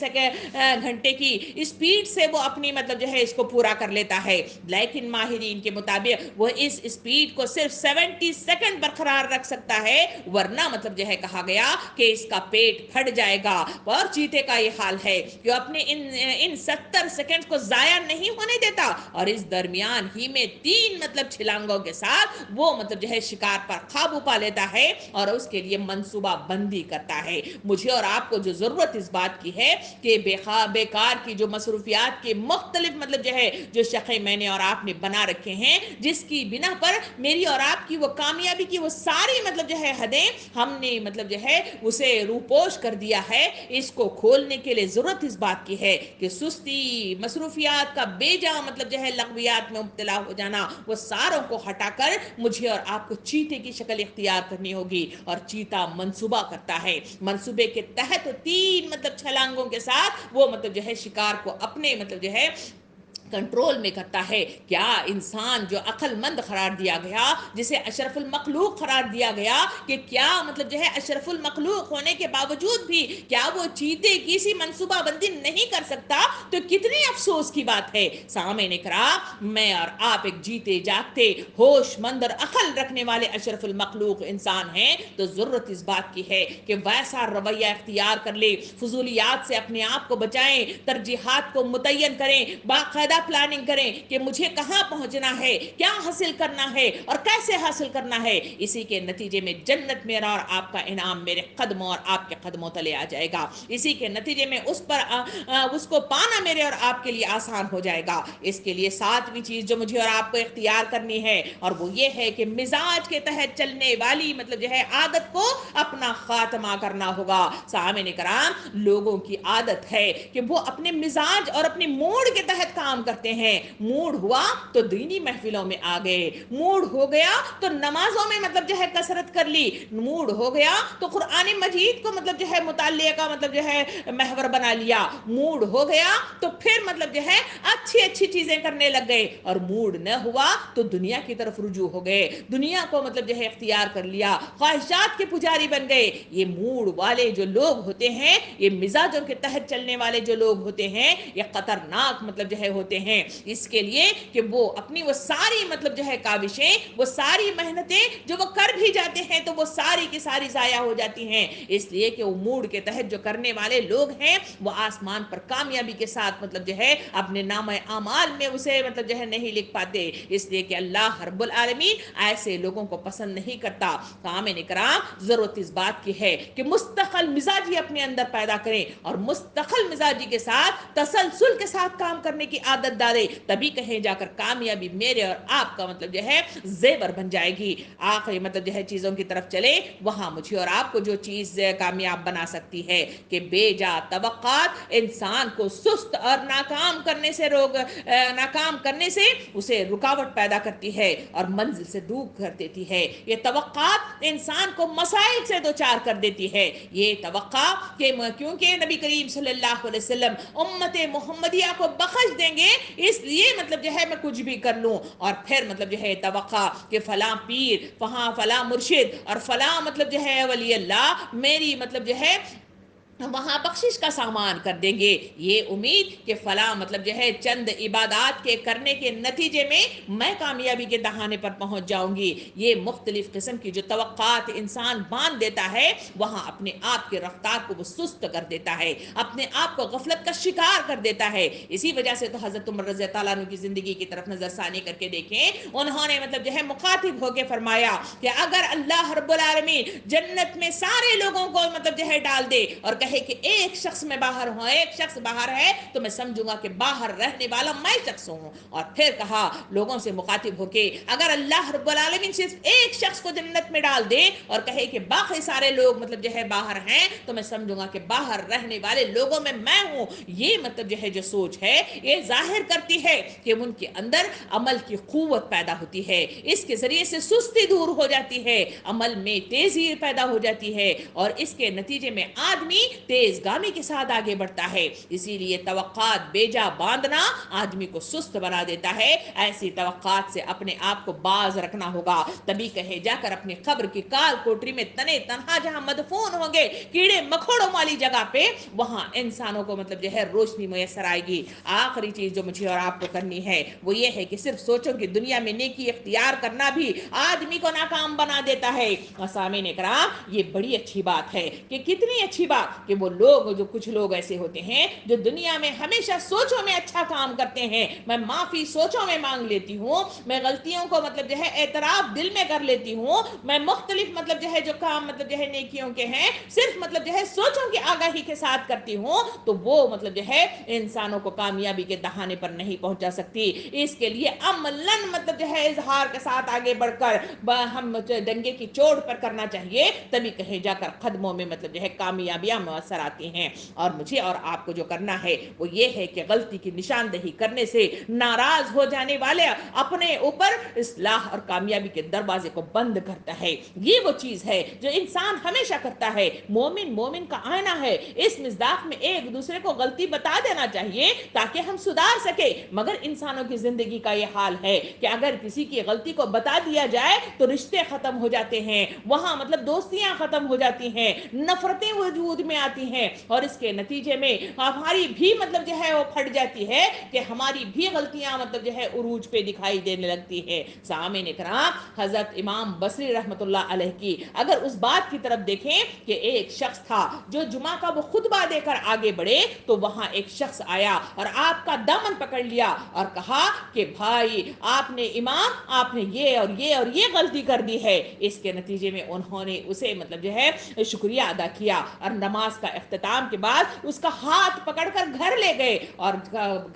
گھنٹے کی اسپیڈ سے وہ اپنی مطلب جو ہے اس کو پورا کر لیتا ہے، لیکن ماہرین کے مطابق وہ اس اسپیڈ کو صرف 70 سیکنڈ برقرار رکھ سکتا ہے، ورنہ مطلب جو ہے کہا گیا کہ اس کا پیٹ پھٹ جائے گا۔ اور چیتے کا یہ حال ہے کہ اپنے ان 70 سیکنڈ کو ضائع نہیں ہونے دیتا، اور اس درمیان ہی میں 3 مطلب چھلانگوں کے ساتھ وہ مطلب جو ہے شکار پر قابو پا لیتا ہے اور اس کے لیے منصوبہ بندی کرتا ہے۔ مجھے اور آپ کو جو ضرورت اس بات کی ہے کہ بیکار کی جو مصروفیات کے مختلف مطلب جو ہے جو شقیں میں نے اور آپ نے بنا رکھے ہیں، جس کی بنا پر میری اور آپ کی وہ کامیابی کی وہ ساری مطلب جو ہے حدیں ہم نے مطلب جو ہے اسے روپوش کر دیا ہے، اس کو کھولنے کے لیے ضرورت اس بات کی ہے کہ سستی، مصروفیات کا بے جا مطلب جو ہے لغویات میں مبتلا ہو جانا، وہ ساروں کو ہٹا کر مجھے اور آپ کو چیتے کی شکل اختیار کرنی ہوگی۔ اور چیتا منصوبہ کرتا ہے، منصوبے کے تحت 3 مطلب چھلانگوں کے ساتھ وہ مطلب جو ہے شکار کو اپنے مطلب جو ہے کنٹرول میں کرتا ہے۔ کیا انسان جو عقل مند قرار دیا گیا، جسے اشرف المخلوق قرار دیا گیا، کہ کیا مطلب جو ہے اشرف المخلوق ہونے کے باوجود بھی کیا وہ چیتے کی سی منصوبہ بندی نہیں کر سکتا، تو کتنی افسوس کی بات ہے۔ سامعین کرام، میں اور آپ ایک جیتے جاگتے، ہوش مند اور عقل رکھنے والے اشرف المخلوق انسان ہیں، تو ضرورت اس بات کی ہے کہ ویسا رویہ اختیار کر لے، فضولیات سے اپنے آپ کو بچائیں، ترجیحات کو متعین کریں، باقاعدہ پلاننگ کریں کہ مجھے کہاں پہنچنا ہے، کیا حاصل کرنا ہے اور کیسے حاصل کرنا ہے۔ اسی کے نتیجے میں جنت میرا اور آپ کا انعام میرے قدموں اور آپ کے قدموں تلے آ جائے گا۔ اسی کے نتیجے میں اس کو پانا میرے اور آپ کے لیے آسان ہو جائے گا۔ اس کے لیے 7ویں چیز جو مجھے اور آپ کو اختیار کرنی ہے، اور وہ یہ ہے کہ مزاج کے تحت چلنے والی مطلب جو ہے عادت کو اپنا خاتمہ کرنا ہوگا۔ سامعین کرام، لوگوں کی عادت ہے کہ وہ اپنے مزاج اور اپنے موڈ کے تحت کام کرتے ہیں۔ موڈ ہوا تو دینی محفلوں میں آ گئے، موڈ ہو گیا تو نمازوں میں مطلب جو ہے کثرت کر لی، موڈ ہو گیا تو قرآن مجید کو مطلب جو ہے مطالعے کا مطلب جو ہے محور بنا لیا، موڈ ہو گیا تو پھر مطلب جو ہے اچھی چیزیں کرنے لگ گئے، اور موڈ نہ ہوا تو دنیا کی طرف رجوع ہو گئے، دنیا کو مطلب جو ہے اختیار کر لیا، خواہشات کے پجاری بن گئے۔ یہ موڈ والے جو لوگ ہوتے ہیں، یہ مزاجوں کے تحت چلنے والے جو لوگ ہوتے ہیں، یہ خطرناک مطلب جو ہے ہوتے ہوتے ہیں، اس کے لیے کہ وہ اپنی وہ ساری مطلب جو ہے کاوشیں، وہ ساری محنتیں جو وہ کر بھی جاتے ہیں تو وہ ساری کی ساری ضائع ہو جاتی ہیں، اس لیے کہ وہ موڈ کے تحت جو کرنے والے لوگ ہیں وہ آسمان پر کامیابی کے ساتھ مطلب جو ہے اپنے نامہ اعمال میں اسے مطلب جو ہے نہیں لکھ پاتے، اس لیے کہ اللہ رب العالمین ایسے لوگوں کو پسند نہیں کرتا۔ سامعین کرام، ضرورت اس بات کی ہے کہ مستقل مزاجی اپنے اندر پیدا کریں اور مستقل مزاجی کے ساتھ تسلسل کے ساتھ کام کرنے کی عادت ڈالیں، تبھی کہیں جا کر کامیابی میرے اور آپ کا مطلب جو ہے زیور بن جائے گی۔ آخری مطلب جو ہے چیزوں کی طرف چلے، وہاں مجھے اور آپ کو جو چیز کامیاب بنا سکتی ہے کہ بے جا توقعات انسان کو سست اور ناکام کرنے سے اسے رکاوٹ پیدا کرتی ہے اور منزل سے دور کر دیتی ہے۔ یہ توقعات انسان کو مسائل سے دوچار کر دیتی ہے۔ یہ توقع کہ کیونکہ نبی کریم صلی اللہ علیہ وسلم امت محمدیہ کو بخش دیں گے، اس لیے مطلب جو ہے میں کچھ بھی کر لوں، اور پھر مطلب جو ہے توقع کہ فلاں پیر، وہاں فلاں مرشد اور فلاں مطلب جو ہے ولی اللہ میری مطلب جو ہے وہاں بخشش کا سامان کر دیں گے، یہ امید کہ فلاں مطلب جو ہے چند عبادات کے کرنے کے نتیجے میں میں کامیابی کے دہانے پر پہنچ جاؤں گی۔ یہ مختلف قسم کی جو توقعات انسان باندھ دیتا ہے، وہاں اپنے آپ کے رفتار کو وہ سست کر دیتا ہے، اپنے آپ کو غفلت کا شکار کر دیتا ہے۔ اسی وجہ سے تو حضرت عمر رضی اللہ عنہ کی زندگی کی طرف نظر ثانی کر کے دیکھیں، انہوں نے مطلب جو ہے مخاطب ہو کے فرمایا کہ اگر اللہ رب العالمین جنت میں سارے لوگوں کو مطلب جو ہے ڈال دے اور کہے کہ ایک شخص میں باہر ہوں، ایک شخص باہر ہے، تو میں سمجھوں گا کہ باہر رہنے والا میں شخص ہوں۔ اور پھر کہا لوگوں سے مخاطب ہو کے اگر اللہ رب العالمین صرف ایک شخص کو جنت میں ڈال دے اور کہے کہ باقی سارے لوگ مطلب جو ہے باہر ہیں، تو میں سمجھوں گا کہ باہر رہنے والے لوگوں میں میں ہوں۔ یہ مطلب جو ہے جو سوچ ہے، یہ ظاہر کرتی ہے کہ ان کے اندر عمل کی قوت پیدا ہوتی ہے، اس کے ذریعے سے سستی دور ہو جاتی ہے، عمل میں تیزی پیدا ہو جاتی ہے، اور اس کے نتیجے میں آدمی تیز گامی کے ساتھ آگے بڑھتا ہے۔ اسی لیے توقعات بیجا باندھنا آدمی کو سست بنا دیتا ہے، ایسی توقعات سے اپنے آپ کو باز رکھنا ہوگا، تبھی کہے جا کر اپنی قبر کی کال کوٹری میں تنے تنہا جہاں مدفون ہوں گے کیڑے مکوڑوں والی جگہ پہ، وہاں انسانوں کو مطلب جو ہے روشنی میسر آئے گی۔ آخری چیز جو مجھے اور آپ کو کرنی ہے وہ یہ ہے کہ صرف سوچو کہ دنیا میں نیکی اختیار کرنا بھی آدمی کو ناکام بنا دیتا ہے۔ سامعین کرام، یہ بڑی اچھی بات ہے کہ کتنی اچھی بات کہ وہ لوگ جو کچھ لوگ ایسے ہوتے ہیں جو دنیا میں ہمیشہ سوچوں میں اچھا کام کرتے ہیں، میں معافی سوچوں میں مانگ لیتی ہوں، میں غلطیوں کو مطلب جو ہے اعتراف دل میں کر لیتی ہوں، میں مختلف مطلب جو ہے جو کام مطلب جو ہے نیکیوں کے ہیں صرف مطلب جو ہے سوچوں کی آگاہی کے ساتھ کرتی ہوں، تو وہ مطلب جو ہے انسانوں کو کامیابی کے دہانے پر نہیں پہنچا سکتی۔ اس کے لیے عملاً مطلب جو ہے اظہار کے ساتھ آگے بڑھ کر ہم ڈنگے کی چوٹ پر کرنا چاہیے، تبھی کہیں جا کر قدموں میں مطلب جو ہے کامیابیاں میسر آتی ہیں۔ اور مجھے اور آپ کو جو کرنا ہے وہ یہ ہے کہ غلطی کی نشاندہی کرنے سے ناراض ہو جانے والے اپنے اوپر اصلاح اور کامیابی کے دروازے کو بند کرتا ہے۔ یہ وہ چیز ہے جو انسان ہمیشہ کرتا ہے۔ مومن مومن کا آئینہ ہے، اس مصداق میں ایک دوسرے کو غلطی بتا دینا چاہیے تاکہ ہم سدھار سکے، مگر انسانوں کی زندگی کا یہ حال ہے کہ اگر کسی کی غلطی کو بتا دیا جائے تو رشتے ختم ہو جاتے ہیں، وہاں مطلب دوستیاں ختم ہو جاتی ہیں، نفرتیں وجود میں آتی ہیں، اور اس کے نتیجے میں ہماری بھی مطلب جو ہے وہ پھٹ جاتی ہے کہ ہماری بھی غلطیاں مطلب جو ہے عروج پہ دکھائی دینے لگتی ہے۔ سامعین کرام، حضرت امام بصری رحمۃ اللہ علیہ کی اگر اس بات کی طرف دیکھیں کہ ایک شخص تھا جو جمعہ کا وہ خطبہ دے کر آگے بڑھے، تو وہاں ایک شخص آیا اور آپ کا دامن پکڑ لیا اور کہا کہ بھائی آپ نے امام آپ نے یہ اور یہ اور یہ غلطی کر دی ہے۔ اس کے نتیجے میں انہوں نے اسے مطلب جو ہے شکریہ ادا کیا، اور نماز کا اختتام کے بعد اس کا ہاتھ پکڑ کر گھر لے گئے اور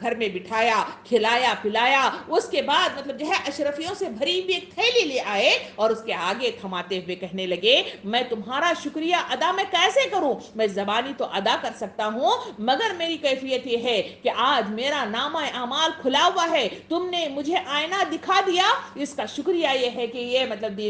گھر میں بٹھایا، کھلایا پلایا، اس کے بعد مطلب جو ہے اشرفیوں سے بھری ہوئی ایک تھیلی لے آئے اور اس کے آگے تھماتے ہوئے کہنے لگے میں تمہارا شکریہ ادا میں کیسے کروں، میں زبانی تو ادا کر سکتا ہوں، مگر میری کیفیت یہ ہے کہ آج میرا نامہ اعمال کھلا ہوا ہے، تم نے مجھے آئینہ دکھا دیا، اس کا شکریہ یہ ہے کہ یہ مطلب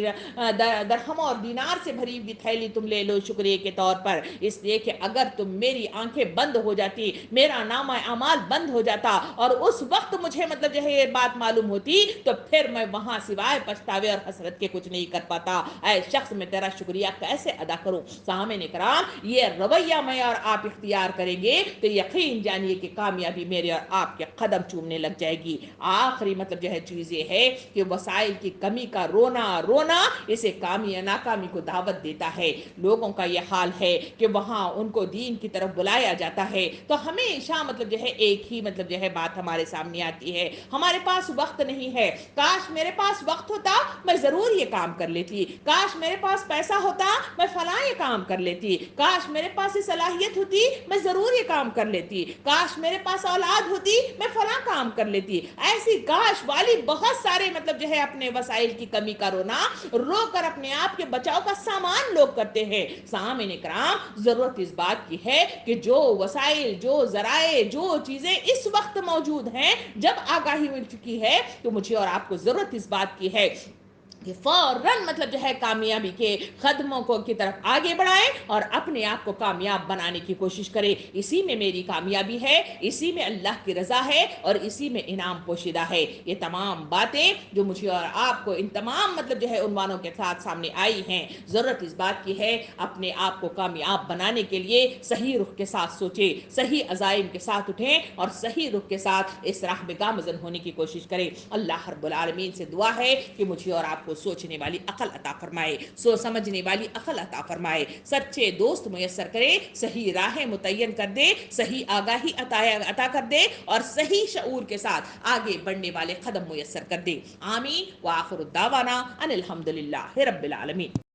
درہم اور دینار سے بھری ہوئی تھیلی تم لے لو شکریہ کے طور پر، اس لیے کہ اگر تم میری آنکھیں بند ہو جاتی, میرا نامہ اعمال بند ہو جاتا, اور اس وقت مجھے مطلب جو ہے یہ بات معلوم ہوتی, تو پھر میں وہاں سوائے پچھتاوے اور حسرت کے کچھ نہیں کر پاتا. اے شخص, میں تیرا شکریہ کیسے ادا کروں؟ سامعین کرام, یہ رویہ میں اور آپ اختیار کریں گے تو یقین جانیے کہ کامیابی میرے اور آپ کے قدم چومنے لگ جائے گی. آخری مطلب جو ہے چیز یہ ہے کہ وسائل کی کمی کا رونا اسے ناکامی کو دعوت دیتا ہے. لوگوں کا یہ حال ہے کہ وہاں ان کو دین کی طرف بلایا جاتا ہے تو ہمیشہ مطلب جو ہے ایک ہی مطلب جو ہے بات ہمارے سامنے آتی ہے, ہمارے پاس وقت نہیں ہے. کاش میرے پاس وقت ہوتا, میں ضرور یہ کام کر لیتی. کاش میرے پاس پیسہ ہوتا, میں فلاں یہ کام کر لیتی. کاش میرے پاس یہ صلاحیت ہوتی, میں ضرور یہ کام کر لیتی. کاش میرے پاس اولاد ہوتی, میں فلاں کام کر لیتی. ایسی کاش والی بہت سارے مطلب جو ہے اپنے وسائل کی کمی کا رو کر اپنے آپ کے بچاؤ کا سامان لوگ کرتے ہیں. سامعین کرام, ضرورت اس بات کی ہے کہ جو وسائل, جو ذرائع, جو چیزیں اس وقت موجود ہیں, جب آگاہی مل چکی ہے تو مجھے اور آپ کو ضرورت اس بات کی ہے کہ فوراً مطلب جو ہے کامیابی کے قدموں کو کی طرف آگے بڑھائیں اور اپنے آپ کو کامیاب بنانے کی کوشش کریں. اسی میں میری کامیابی ہے, اسی میں اللہ کی رضا ہے, اور اسی میں انعام پوشیدہ ہے. یہ تمام باتیں جو مجھے اور آپ کو ان تمام مطلب جو ہے عنوانوں کے ساتھ سامنے آئی ہیں, ضرورت اس بات کی ہے اپنے آپ کو کامیاب بنانے کے لیے صحیح رخ کے ساتھ سوچیں, صحیح عزائم کے ساتھ اٹھیں اور صحیح رخ کے ساتھ اس راہ میں گامزن ہونے کی کوشش کریں. اللہ رب العالمین سے دعا ہے کہ مجھے اور آپ کو سوچنے والی عقل عطا فرمائے, سمجھنے والی عقل عطا فرمائے, سچے دوست میسر کرے, صحیح راہیں متعین کر دے, صحیح آگاہی عطا کر دے, اور صحیح شعور کے ساتھ آگے بڑھنے والے قدم میسر کر دے. آمین. وآخر الدعوانا ان الحمدللہ رب العالمین.